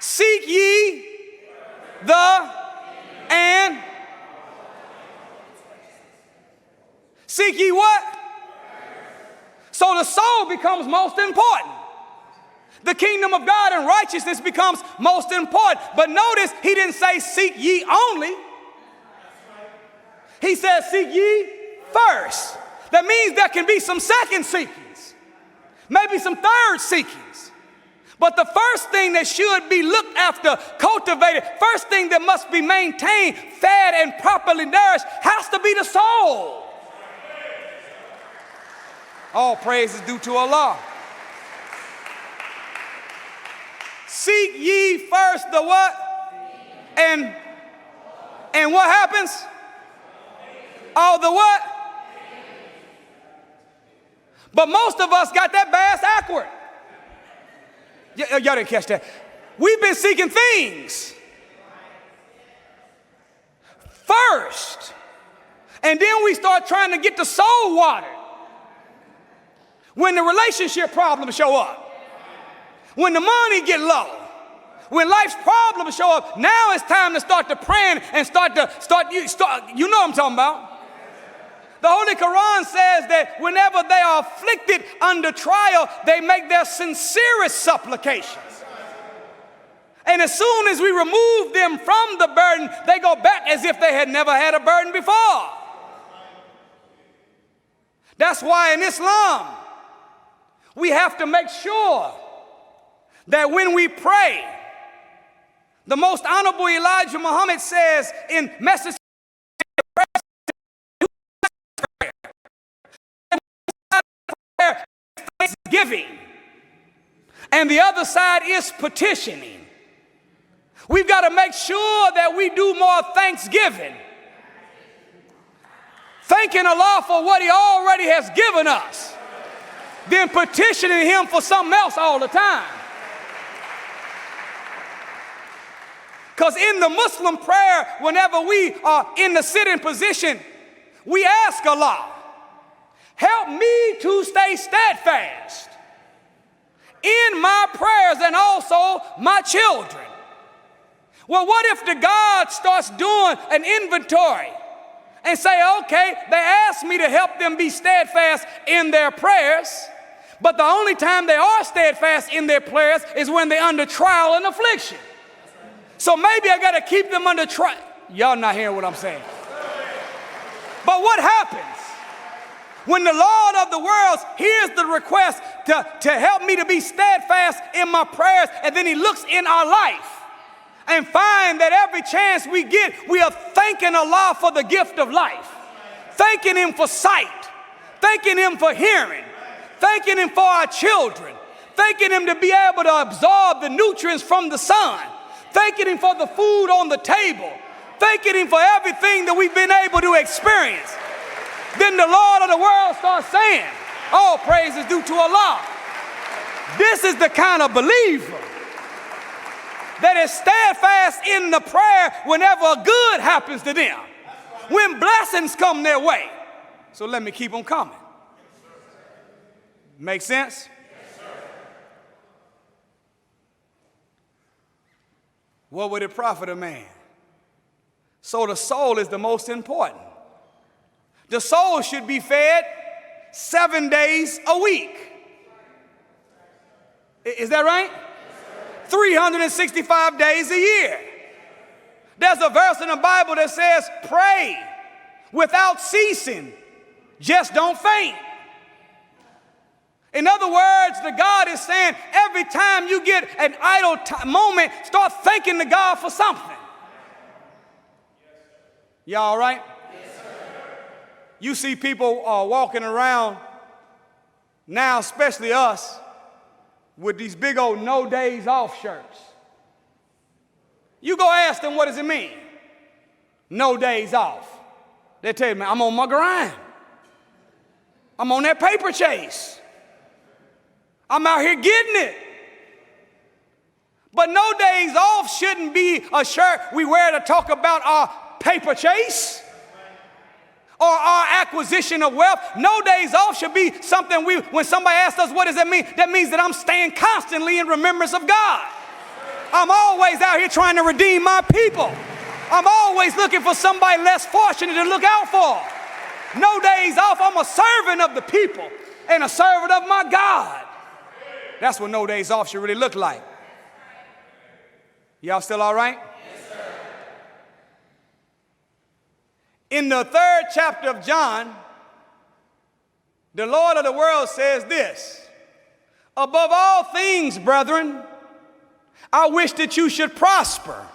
Seek ye Seek ye what? So the soul becomes most important. The kingdom of God and righteousness becomes most important. But notice he didn't say seek ye only. He said seek ye first. That means there can be some second seekings, maybe some third seekings. But the first thing that should be looked after, cultivated, first thing that must be maintained, fed, and properly nourished has to be the soul. All praise is due to Allah. Seek ye first the what? And what happens? All the what? But most of us got that bass backward. Y'all didn't catch that. We've been seeking things first. And then we start trying to get the soul watered. When the relationship problems show up. When the money get low. When life's problems show up. Now it's time to start to praying and you know what I'm talking about. The Holy Quran says that whenever they are afflicted under trial, they make their sincerest supplications. And as soon as we remove them from the burden, they go back as if they had never had a burden before. That's why in Islam, we have to make sure that when we pray, the most honorable Elijah Muhammad says in Message Thanksgiving, and the other side is petitioning. We've got to make sure that we do more thanksgiving, thanking Allah for what He already has given us, than petitioning Him for something else all the time. Because in the Muslim prayer, whenever we are in the sitting position, we ask Allah, help me to stay steadfast in my prayers and also my children. Well, what if the God starts doing an inventory and say, okay, they asked me to help them be steadfast in their prayers, but the only time they are steadfast in their prayers is when they're under trial and affliction. So maybe I got to keep them under trial. Y'all not hearing what I'm saying. But what happens when the Lord of the worlds hears the request to help me to be steadfast in my prayers, and then He looks in our life and find that every chance we get, we are thanking Allah for the gift of life, thanking Him for sight, thanking Him for hearing, thanking Him for our children, thanking Him to be able to absorb the nutrients from the sun, thanking Him for the food on the table, thanking Him for everything that we've been able to experience. Then the Lord of the world starts saying, all praise is due to Allah. This is the kind of believer that is steadfast in the prayer whenever good happens to them, when blessings come their way. So let me keep them coming. Make sense? What would it profit a man? So the soul is the most important. The soul should be fed 7 days a week. Is that right? 365 days a year. There's a verse in the Bible that says, pray without ceasing, just don't faint. In other words, the God is saying, every time you get an idle moment, start thanking the God for something. Y'all all right? Yes, sir. You see people walking around now, especially us, with these big old no days off shirts. You go ask them, what does it mean? No days off. They tell you, man, I'm on my grind. I'm on that paper chase. I'm out here getting it. But no days off shouldn't be a shirt we wear to talk about our paper chase or our acquisition of wealth. No days off should be something when somebody asks us, what does that mean? That means that I'm staying constantly in remembrance of God. I'm always out here trying to redeem my people. I'm always looking for somebody less fortunate to look out for. No days off. I'm a servant of the people and a servant of my God. That's what no days off should really look like. Y'all still all right? Yes, sir. In the 3rd chapter of John, the Lord of the world says this: above all things, brethren, I wish that you should prosper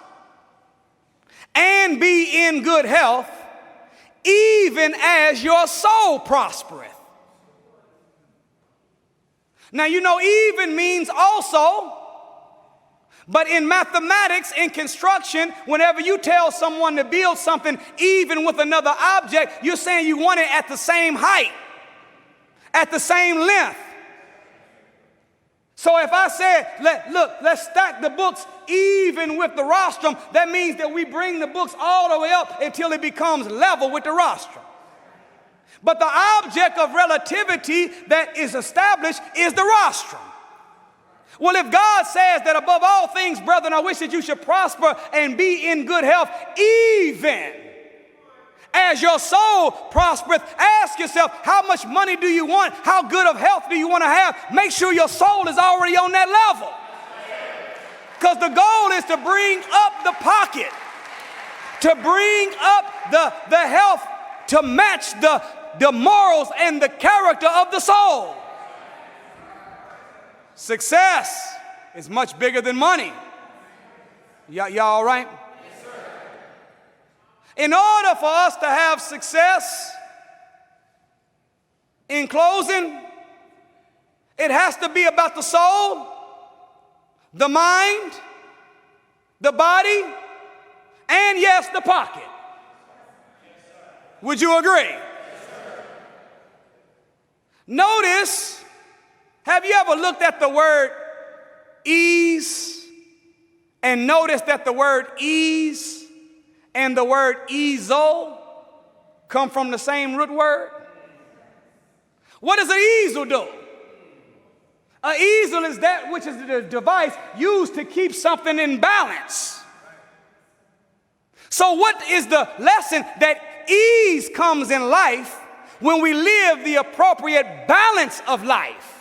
and be in good health, even as your soul prospereth. Now, you know, even means also, but in mathematics, in construction, whenever you tell someone to build something even with another object, you're saying you want it at the same height, at the same length. So if I said, let's stack the books even with the rostrum, that means that we bring the books all the way up until it becomes level with the rostrum. But the object of relativity that is established is the rostrum. Well, if God says that above all things, brethren, I wish that you should prosper and be in good health, even as your soul prospereth, ask yourself, how much money do you want? How good of health do you want to have? Make sure your soul is already on that level. Because the goal is to bring up the pocket, to bring up the health, to match the morals and the character of the soul. Success is much bigger than money. Y'all all right? Yes, sir. In order for us to have success, in closing, it has to be about the soul, the mind, the body, and yes, the pocket. Would you agree? Yes, sir. Notice, have you ever looked at the word ease and noticed that the word ease and the word easel come from the same root word? What does an easel do? An easel is that which is the device used to keep something in balance. So what is the lesson? That ease comes in life when we live the appropriate balance of life.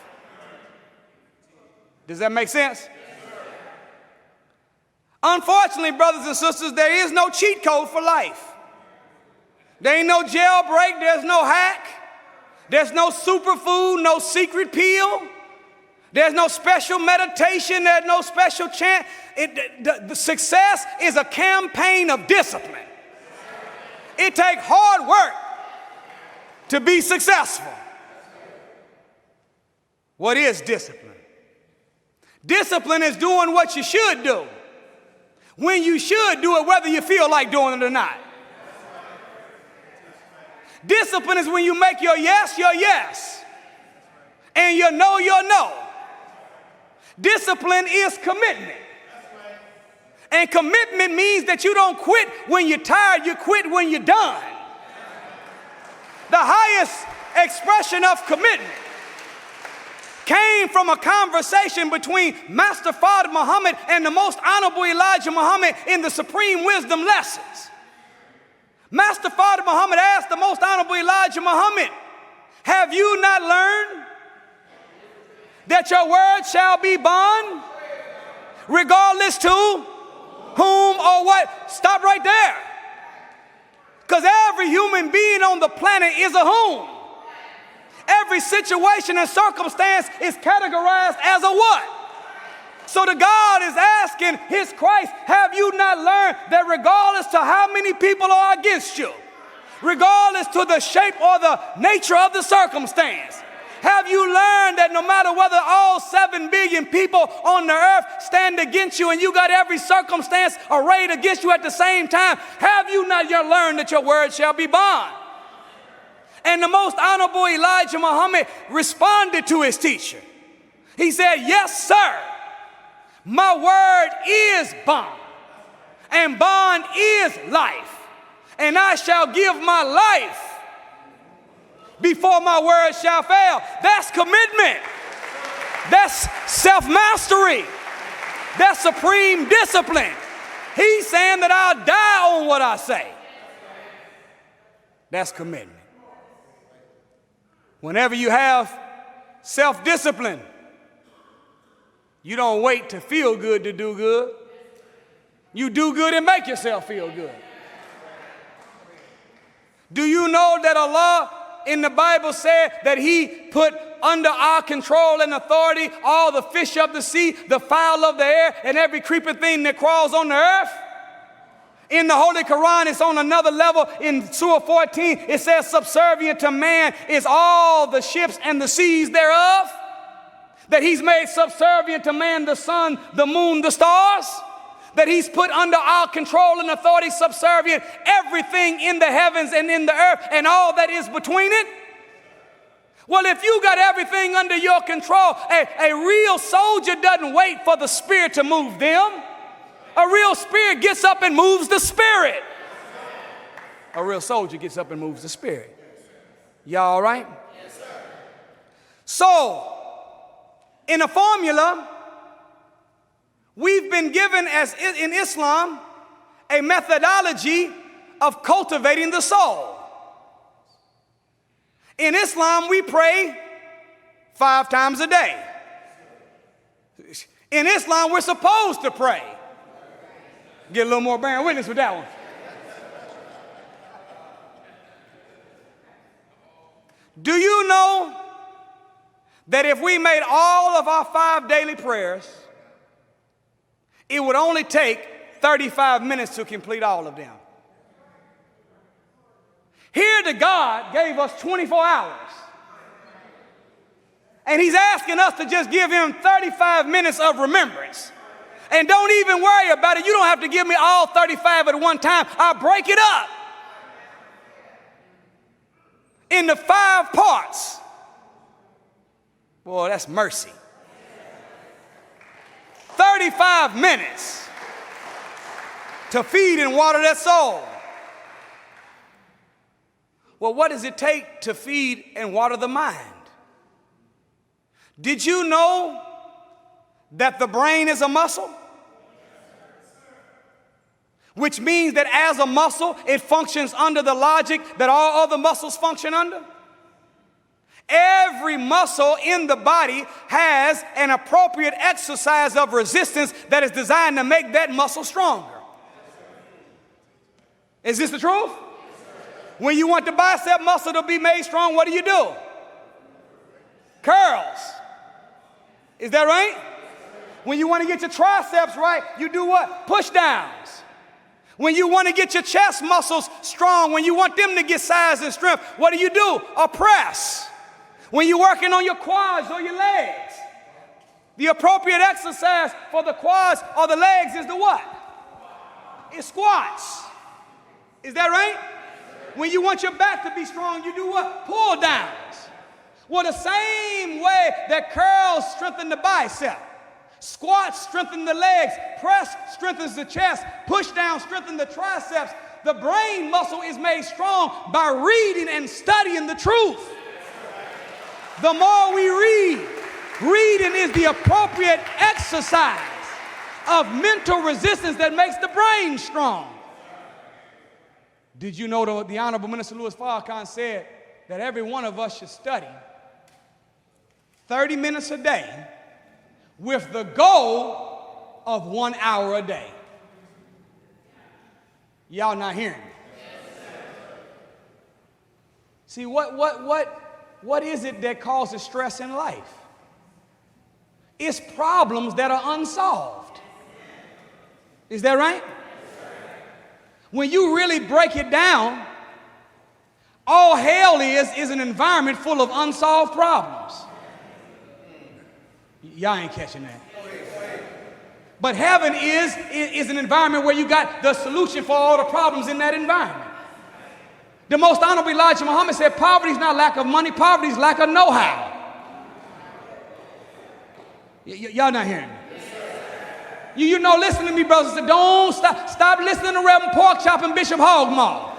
Does that make sense? Yes, Unfortunately, brothers and sisters, there is no cheat code for life. There ain't no jailbreak, there's no hack, there's no superfood, no secret pill, there's no special meditation, there's no special chant. The success is a campaign of discipline. It takes hard work to be successful. What is discipline? Discipline is doing what you should do, when you should do it, whether you feel like doing it or not. Discipline is when you make your yes, and your no. Discipline is commitment. And commitment means that you don't quit when you're tired, you quit when you're done. The highest expression of commitment came from a conversation between Master Father Muhammad and the most honorable Elijah Muhammad in the Supreme Wisdom Lessons. Master Father Muhammad asked the most honorable Elijah Muhammad, have you not learned that your word shall be bond, regardless to whom or what? Stop right there. Because every human being on the planet is a whom. Every situation and circumstance is categorized as a what? So the God is asking his Christ, have you not learned that regardless to how many people are against you, regardless to the shape or the nature of the circumstance, have you learned that no matter whether all 7 billion people on the earth stand against you and you got every circumstance arrayed against you at the same time, have you not yet learned that your word shall be bond? And the most honorable Elijah Muhammad responded to his teacher. He said, yes, sir, my word is bond, and bond is life, and I shall give my life before my word shall fail. That's commitment. That's self-mastery. That's supreme discipline. He's saying that I'll die on what I say. That's commitment. Whenever you have self-discipline, you don't wait to feel good to do good. You do good and make yourself feel good. Do you know that Allah in the Bible said that He put under our control and authority all the fish of the sea, the fowl of the air, and every creeping thing that crawls on the earth? In the Holy Quran, it's on another level. In Surah 14, it says, subservient to man is all the ships and the seas thereof. That He's made subservient to man the sun, the moon, the stars. That He's put under our control and authority, subservient everything in the heavens and in the earth and all that is between it. Well, if you got everything under your control, a real soldier doesn't wait for the Spirit to move them. A real spirit gets up and moves the Spirit. A real soldier gets up and moves the Spirit. Y'all all right? Yes, sir. So, in a formula, we've been given, as in Islam, a methodology of cultivating the soul. In Islam, we pray 5 times a day. In Islam, we're supposed to pray. Get a little more bearing witness with that one. Do you know that if we made all of our 5 daily prayers, it would only take 35 minutes to complete all of them? Here the God gave us 24 hours. And He's asking us to just give Him 35 minutes of remembrance. And don't even worry about it. You don't have to give me all 35 at one time. I'll break it up into 5 parts. Boy, that's mercy. 35 minutes to feed and water that soul. Well, what does it take to feed and water the mind? Did you know that the brain is a muscle? Which means that as a muscle, it functions under the logic that all other muscles function under. Every muscle in the body has an appropriate exercise of resistance that is designed to make that muscle stronger. Is this the truth? When you want the bicep muscle to be made strong, what do? Curls. Is that right? When you want to get your triceps right, you do what? Push downs. When you want to get your chest muscles strong, when you want them to get size and strength, what do? A press. When you're working on your quads or your legs, the appropriate exercise for the quads or the legs is the what? It's squats. Is that right? When you want your back to be strong, you do what? Pull downs. Well, the same way that curls strengthen the bicep, squats strengthen the legs, press strengthens the chest, push down strengthens the triceps. The brain muscle is made strong by reading and studying the truth. The more we read, reading is the appropriate exercise of mental resistance that makes the brain strong. Did you know the Honorable Minister Louis Farrakhan said that every one of us should study 30 minutes a day with the goal of 1 hour a day? Y'all not hearing me? See, what is it that causes stress in life? It's problems that are unsolved. Is that right? When you really break it down, all hell is an environment full of unsolved problems. Y'all ain't catching that. But heaven is an environment where you got the solution for all the problems in that environment. The most honorable Elijah Muhammad said, poverty is not lack of money, poverty is lack of know-how. Y'all not hearing me? You know, listen to me, brothers. Don't stop listening to Reverend Pork Chop and Bishop Hogmaw.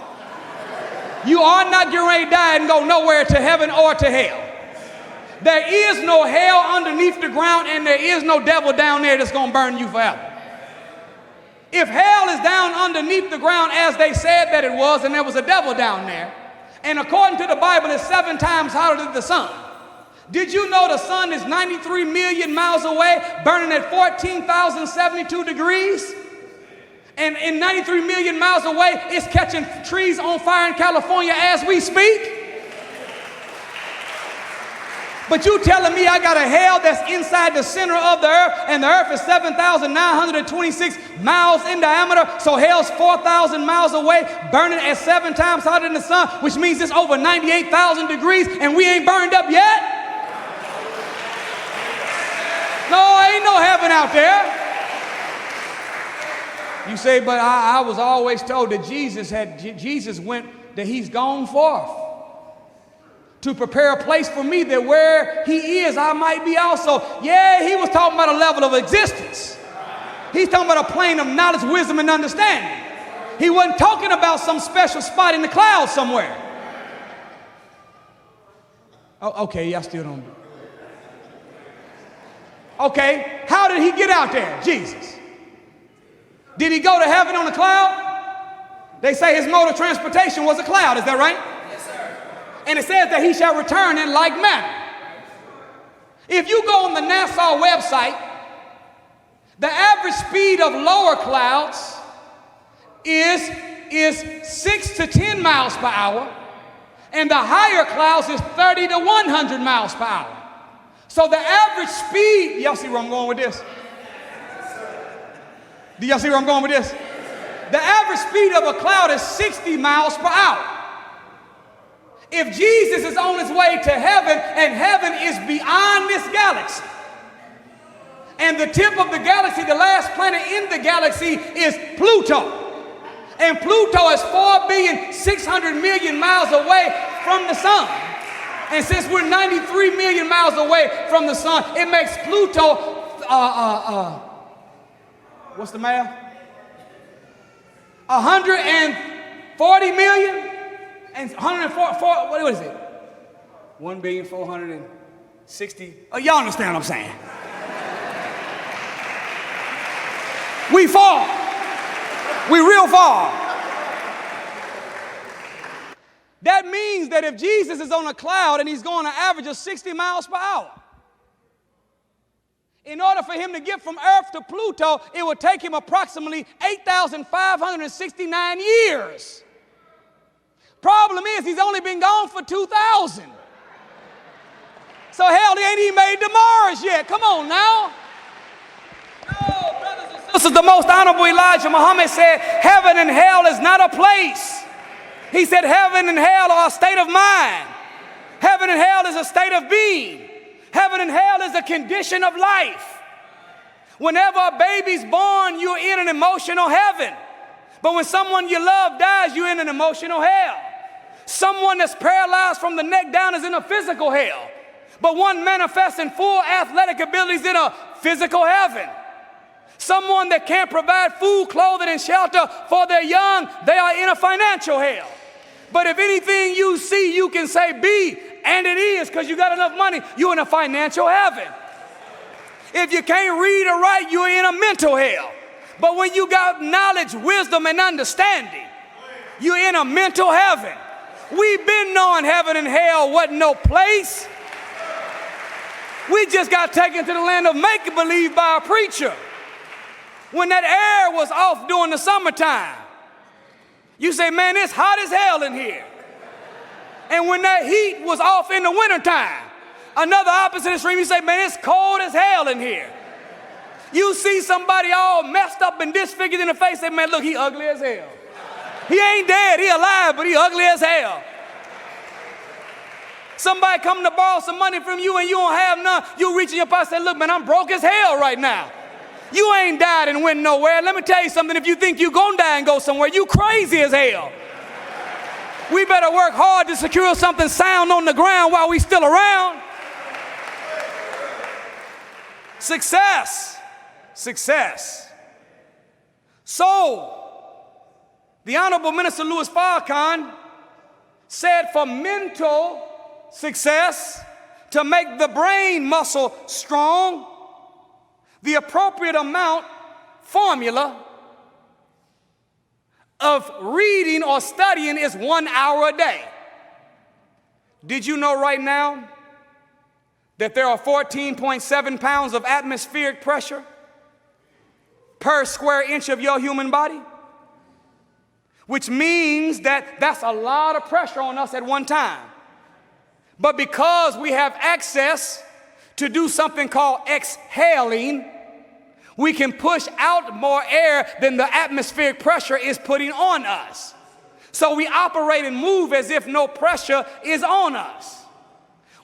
You are not getting ready to die and go nowhere to heaven or to hell. There is no hell underneath the ground, and there is no devil down there that's going to burn you forever. If hell is down underneath the ground as they said that it was, and there was a devil down there, And according to the Bible, it's 7 times hotter than the sun. Did you know the sun is 93 million miles away, burning at 14,072 degrees? And 93 million miles away, it's catching trees on fire in California as we speak? But you telling me I got a hell that's inside the center of the earth, and the earth is 7,926 miles in diameter, so hell's 4,000 miles away, burning at 7 times hotter than the sun, which means it's over 98,000 degrees, and we ain't burned up yet? No, ain't no heaven out there. You say, but I was always told that he's gone forth to prepare a place for me, that where he is, I might be also. Yeah, he was talking about a level of existence. He's talking about a plane of knowledge, wisdom, and understanding. He wasn't talking about some special spot in the clouds somewhere. Oh, okay, y'all still don't. Okay, how did he get out there, Jesus? Did he go to heaven on a cloud? They say his mode of transportation was a cloud, is that right? Yes, sir. And it says that he shall return in like manner. If you go on the NASA website, the average speed of lower clouds is 6 to 10 miles per hour, and the higher clouds is 30 to 100 miles per hour. So the average speed, y'all see where I'm going with this? Do y'all see where I'm going with this? The average speed of a cloud is 60 miles per hour. If Jesus is on his way to heaven, and heaven is beyond this galaxy, and the tip of the galaxy, the last planet in the galaxy, is Pluto. And Pluto is 4,600,000,000 miles away from the sun. And since we're 93 million miles away from the sun, it makes Pluto, what's the math? 140 million and 104, what is it? 1,460,000,000. Oh, y'all understand what I'm saying? We fall. We real fall. That means that if Jesus is on a cloud and he's going an average of 60 miles per hour, in order for him to get from Earth to Pluto, it would take him approximately 8,569 years. Problem is, he's only been gone for 2,000. So hell, he ain't even made to Mars yet. Come on now. No, brothers and sisters, the most honorable Elijah Muhammad said, heaven and hell is not a place. He said heaven and hell are a state of mind. Heaven and hell is a state of being. Heaven and hell is a condition of life. Whenever a baby's born, you're in an emotional heaven. But when someone you love dies, you're in an emotional hell. Someone that's paralyzed from the neck down is in a physical hell. But one manifests in full athletic abilities in a physical heaven. Someone that can't provide food, clothing, and shelter for their young, they are in a financial hell. But if anything you see, you can say be, and it is, because you got enough money, you're in a financial heaven. If you can't read or write, you're in a mental hell. But when you got knowledge, wisdom, and understanding, you're in a mental heaven. We've been knowing heaven and hell wasn't no place. We just got taken to the land of make-believe by a preacher. When that air was off during the summertime, you say, man, it's hot as hell in here. And when that heat was off in the wintertime, another opposite extreme, you say, man, it's cold as hell in here. You see somebody all messed up and disfigured in the face, say, man, look, he ugly as hell. He ain't dead, he alive, but he ugly as hell. Somebody come to borrow some money from you and you don't have none, you reach in your pocket and say, look, man, I'm broke as hell right now. You ain't died and went nowhere. Let me tell you something. If you think you're going to die and go somewhere, you crazy as hell. We better work hard to secure something sound on the ground while we still around. Success. Success. So, the Honorable Minister Louis Farrakhan said for mental success, to make the brain muscle strong, the appropriate amount formula of reading or studying is 1 hour a day. Did you know right now that there are 14.7 pounds of atmospheric pressure per square inch of your human body? Which means that that's a lot of pressure on us at one time. But because we have access to do something called exhaling, we can push out more air than the atmospheric pressure is putting on us. So we operate and move as if no pressure is on us.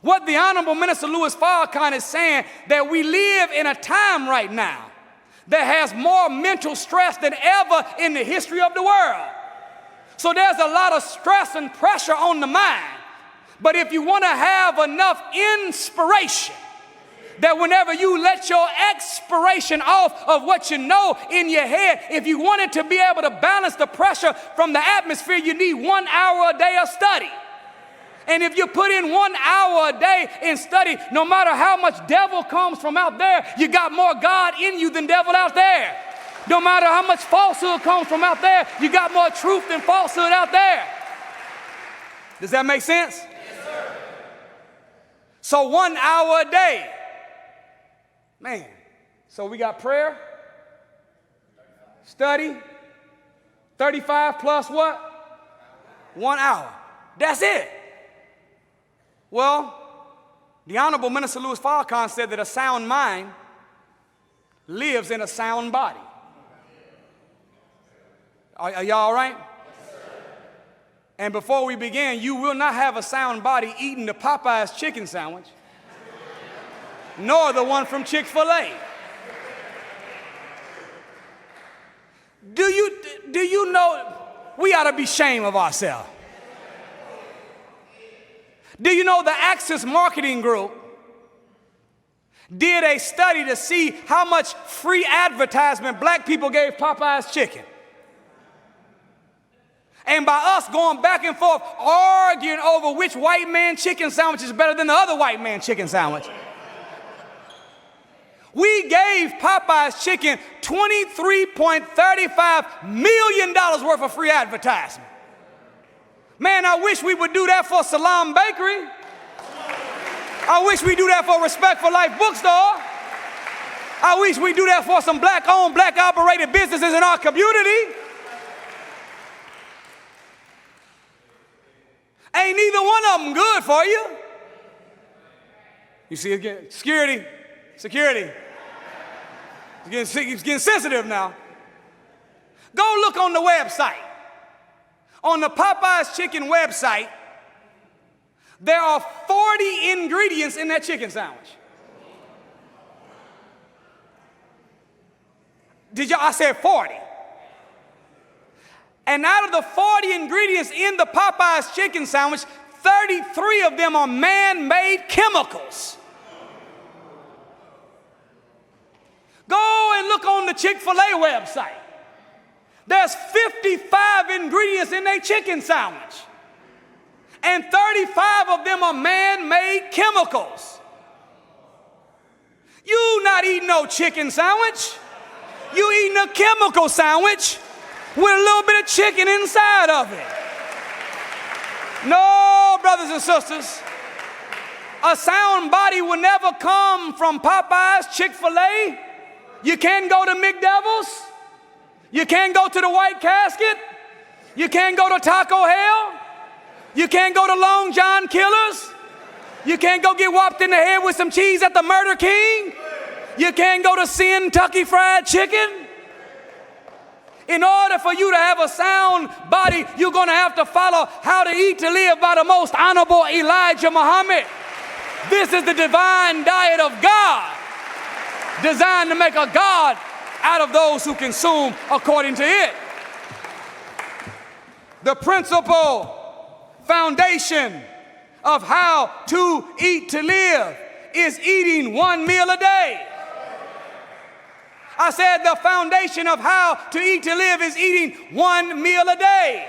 What the Honorable Minister Louis Farrakhan is saying, that we live in a time right now that has more mental stress than ever in the history of the world. So there's a lot of stress and pressure on the mind. But if you want to have enough inspiration, that whenever you let your expiration off of what you know in your head, if you wanted to be able to balance the pressure from the atmosphere, you need 1 hour a day of study. And if you put in 1 hour a day in study, no matter how much devil comes from out there, you got more God in you than devil out there. No matter how much falsehood comes from out there, you got more truth than falsehood out there. Does that make sense? Yes, sir. So 1 hour a day. Man, so we got prayer, study, 35 plus what? 1 hour. That's it. Well, the Honorable Minister Louis Farrakhan said that a sound mind lives in a sound body. Are y'all all right? Yes, sir. And before we begin, you will not have a sound body eating the Popeye's chicken sandwich, nor the one from Chick-fil-A. Do you know we ought to be ashamed of ourselves? Do you know the Axis Marketing Group did a study to see how much free advertisement black people gave Popeye's chicken? And by us going back and forth arguing over which white man chicken sandwich is better than the other white man chicken sandwich, we gave Popeye's chicken $23.35 million worth of free advertisement. Man, I wish we would do that for Salam Bakery. I wish we do that for Respect for Life Bookstore. I wish we do that for some black-owned, black-operated businesses in our community. Ain't neither one of them good for you. You see again, security. It's getting sensitive now. Go look on the website. On the Popeye's chicken website, there are 40 ingredients in that chicken sandwich. I said 40. And out of the 40 ingredients in the Popeye's chicken sandwich, 33 of them are man-made chemicals. Go and look on the Chick-fil-A website. There's 55 ingredients in their chicken sandwich. And 35 of them are man-made chemicals. You not eating no chicken sandwich. You eating a chemical sandwich with a little bit of chicken inside of it. No, brothers and sisters. A sound body will never come from Popeye's, Chick-fil-A. You can't go to McDevil's. You can't go to the White Casket. You can't go to Taco Hell. You can't go to Long John Killers. You can't go get whopped in the head with some cheese at the Murder King. You can't go to Kentucky Fried Chicken. In order for you to have a sound body, you're going to have to follow How to Eat to Live by the Most Honorable Elijah Muhammad. This is the divine diet of God, designed to make a God out of those who consume according to it. The principle, foundation of how to eat to live is eating one meal a day. I said the foundation of how to eat to live is eating one meal a day.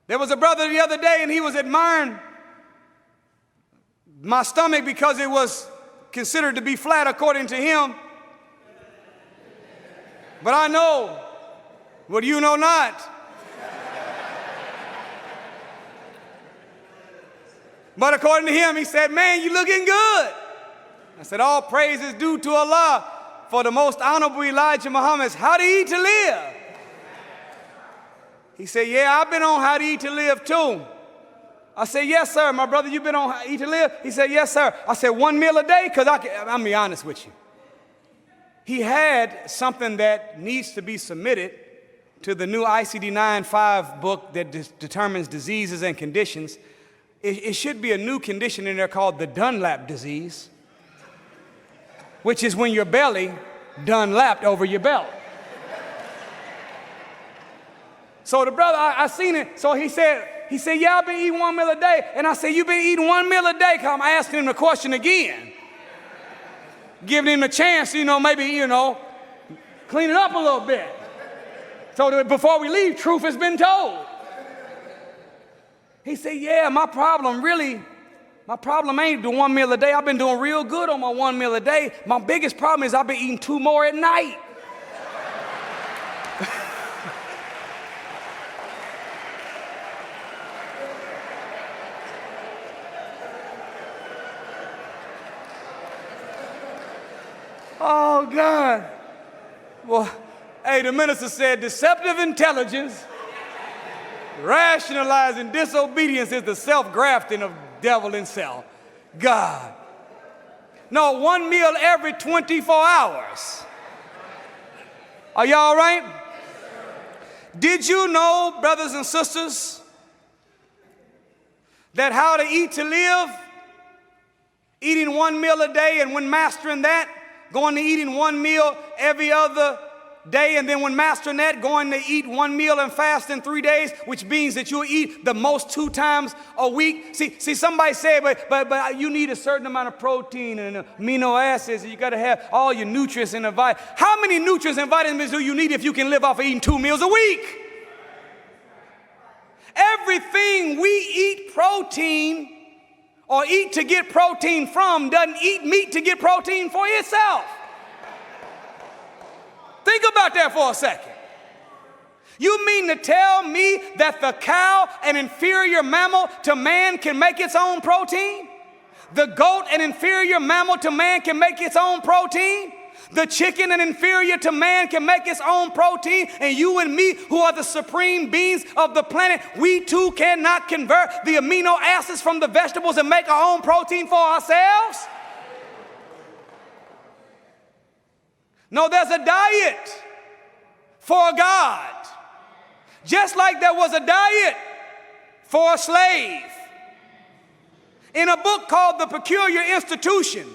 There was a brother the other day and he was admiring my stomach because it was considered to be flat according to him. But I know what you know not. But according to him, he said, man, you looking good. I said, all praise is due to Allah for the most honorable Elijah Muhammad. How to eat to live? He said, yeah, I've been on how to eat to live too. I said, yes, sir. My brother, you been on how to eat to live? He said, yes, sir. I said, 1 meal a day? Because I'm be honest with you. He had something that needs to be submitted to the new ICD 9-5 book that determines diseases and conditions. It should be a new condition in there called the Dunlap disease, which is when your belly Dunlapped over your belly. So the brother, I seen it. So he said, yeah, I've been eating 1 meal a day. And I said, you've been eating 1 meal a day? Because I'm asking him the question again. Giving him a chance, maybe, clean it up a little bit. So that before we leave, truth has been told. He said, yeah, my problem ain't the 1 meal a day. I've been doing real good on my 1 meal a day. My biggest problem is I've been eating 2 more at night. Oh, God. Well, hey, the minister said deceptive intelligence, rationalizing disobedience is the self-grafting of devil himself. God. No, 1 meal every 24 hours. Are y'all all right? Did you know, brothers and sisters, that how to eat to live, eating 1 meal a day, and when mastering that, going to eating 1 meal every other day, and then when mastering that, going to eat 1 meal and fast in 3 days, which means that you'll eat the most 2 times a week. See, somebody said, but you need a certain amount of protein and amino acids, and you got to have all your nutrients and vitamins. How many nutrients and vitamins do you need if you can live off of eating 2 meals a week? Everything we eat protein or eat to get protein from doesn't eat meat to get protein for itself. Think about that for a second. You mean to tell me that the cow, an inferior mammal to man, can make its own protein? The goat, an inferior mammal to man, can make its own protein? The chicken, an inferior to man, can make its own protein, and you and me, who are the supreme beings of the planet, we too cannot convert the amino acids from the vegetables and make our own protein for ourselves? No, there's a diet for a God, just like there was a diet for a slave. In a book called The Peculiar Institution,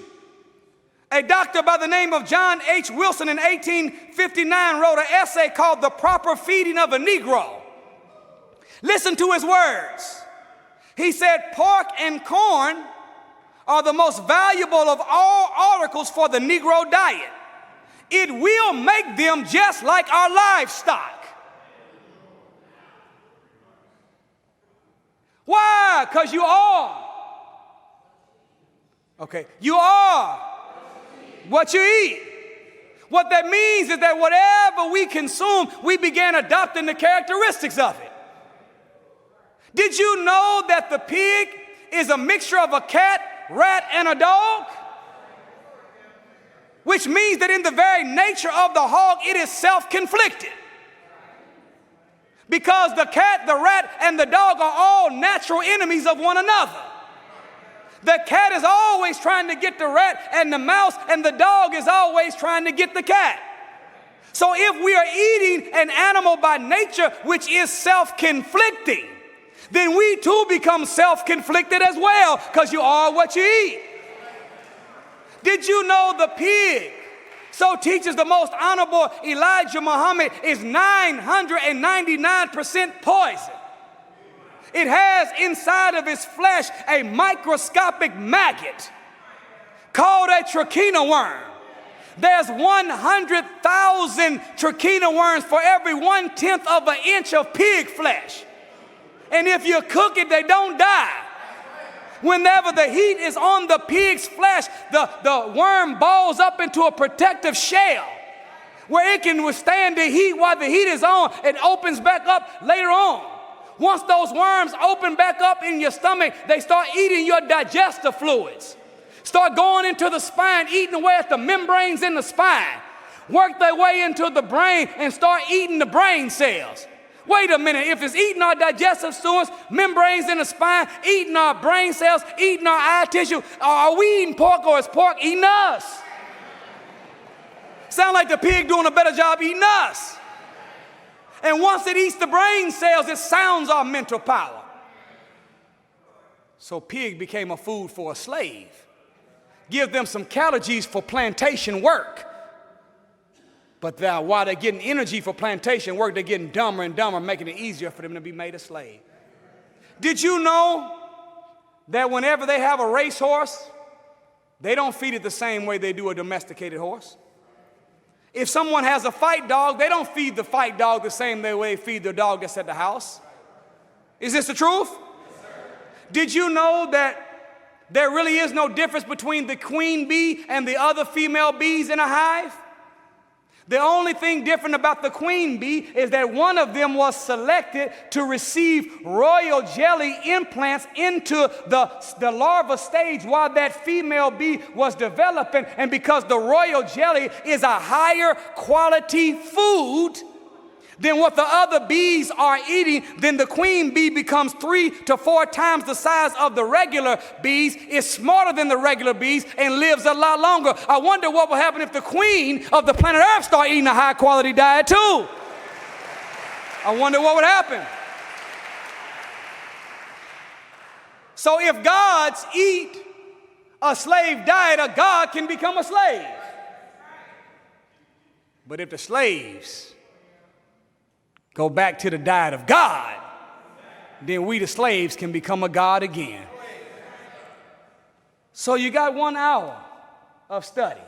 a doctor by the name of John H. Wilson in 1859 wrote an essay called The Proper Feeding of a Negro. Listen to his words. He said, pork and corn are the most valuable of all articles for the Negro diet. It will make them just like our livestock. Why? Because you are. Okay, you are what you eat. What that means is that whatever we consume, we began adopting the characteristics of it. Did you know that the pig is a mixture of a cat, rat, and a dog? Which means that in the very nature of the hog, it is self-conflicted. Because the cat, the rat, and the dog are all natural enemies of one another. The cat is always trying to get the rat and the mouse, and the dog is always trying to get the cat. So if we are eating an animal by nature which is self-conflicting, then we too become self-conflicted as well, because you are what you eat. Did you know the pig, so teaches the most honorable Elijah Muhammad, is 999% poison? It has inside of its flesh a microscopic maggot called a trichina worm. There's 100,000 trichina worms for every 1/10 of an inch of pig flesh. And if you cook it, they don't die. Whenever the heat is on the pig's flesh, the worm balls up into a protective shell where it can withstand the heat while the heat is on. It opens back up later on. Once those worms open back up in your stomach, they start eating your digestive fluids. Start going into the spine, eating away at the membranes in the spine. Work their way into the brain and start eating the brain cells. Wait a minute, if it's eating our digestive fluids, membranes in the spine, eating our brain cells, eating our eye tissue, are we eating pork or is pork eating us? Sound like the pig doing a better job eating us. And once it eats the brain cells, it sounds our mental power. So pig became a food for a slave. Give them some calories for plantation work. But now, while they're getting energy for plantation work, they're getting dumber and dumber, making it easier for them to be made a slave. Did you know that whenever they have a racehorse, they don't feed it the same way they do a domesticated horse? If someone has a fight dog, they don't feed the fight dog the same way they feed the dog that's at the house. Is this the truth? Yes, sir. Did you know that there really is no difference between the queen bee and the other female bees in a hive? The only thing different about the queen bee is that one of them was selected to receive royal jelly implants into the larva stage while that female bee was developing. And because the royal jelly is a higher quality food than what the other bees are eating, then the queen bee becomes 3 to 4 times the size of the regular bees, is smarter than the regular bees, and lives a lot longer. I wonder what will happen if the queen of the planet Earth start eating a high quality diet too. I wonder what would happen. So if gods eat a slave diet, a god can become a slave. But if the slaves go back to the diet of God, then we the slaves can become a god again. So you got 1 hour of study,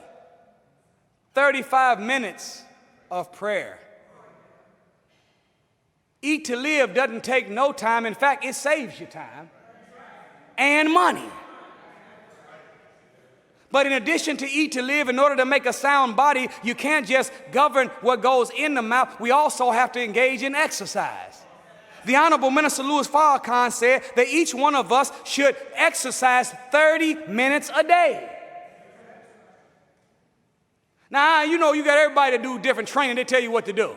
35 minutes of prayer. Eat to live doesn't take no time. In fact, it saves you time and money. But in addition to eat to live, in order to make a sound body, you can't just govern what goes in the mouth. We also have to engage in exercise. The Honorable Minister Louis Farrakhan said that each one of us should exercise 30 minutes a day. Now, you know, you got everybody to do different training. They tell you what to do.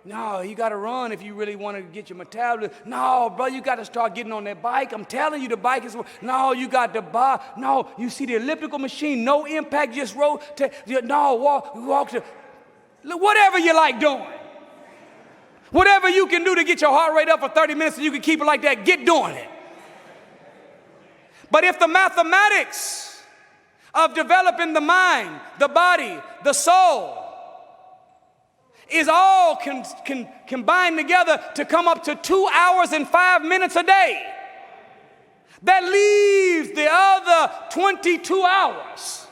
No, you got to run if you really want to get your metabolism. No, bro, you got to start getting on that bike. I'm telling you, the bike is. No, you got to buy. No, you see the elliptical machine, no impact, just rotate. No, walk to. Whatever you like doing. Whatever you can do to get your heart rate up for 30 minutes and you can keep it like that, get doing it. But if the mathematics of developing the mind, the body, the soul, is all combined together to come up to 2 hours and 5 minutes a day. That leaves the other 22 hours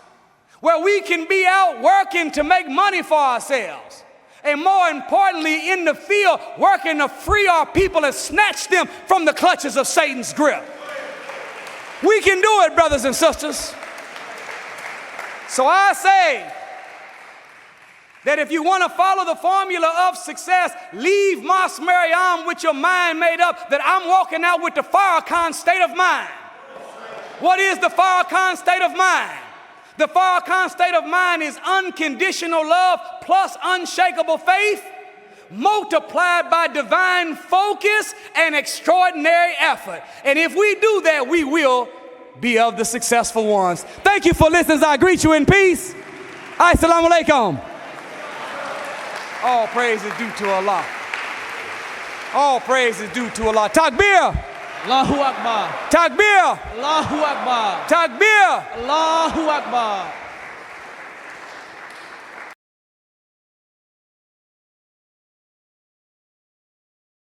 where we can be out working to make money for ourselves. And more importantly, in the field, working to free our people and snatch them from the clutches of Satan's grip. We can do it, brothers and sisters. So I say, that if you want to follow the formula of success, leave Mos Maryam with your mind made up that I'm walking out with the Farrakhan state of mind. What is the Farrakhan state of mind? The Farrakhan state of mind is unconditional love plus unshakable faith multiplied by divine focus and extraordinary effort. And if we do that, we will be of the successful ones. Thank you for listening. I greet you in peace. Assalamu alaikum. All praise is due to Allah. All praise is due to Allah. Takbir. Allahu Akbar. Takbir. Allahu Akbar. Takbir. Allahu Akbar.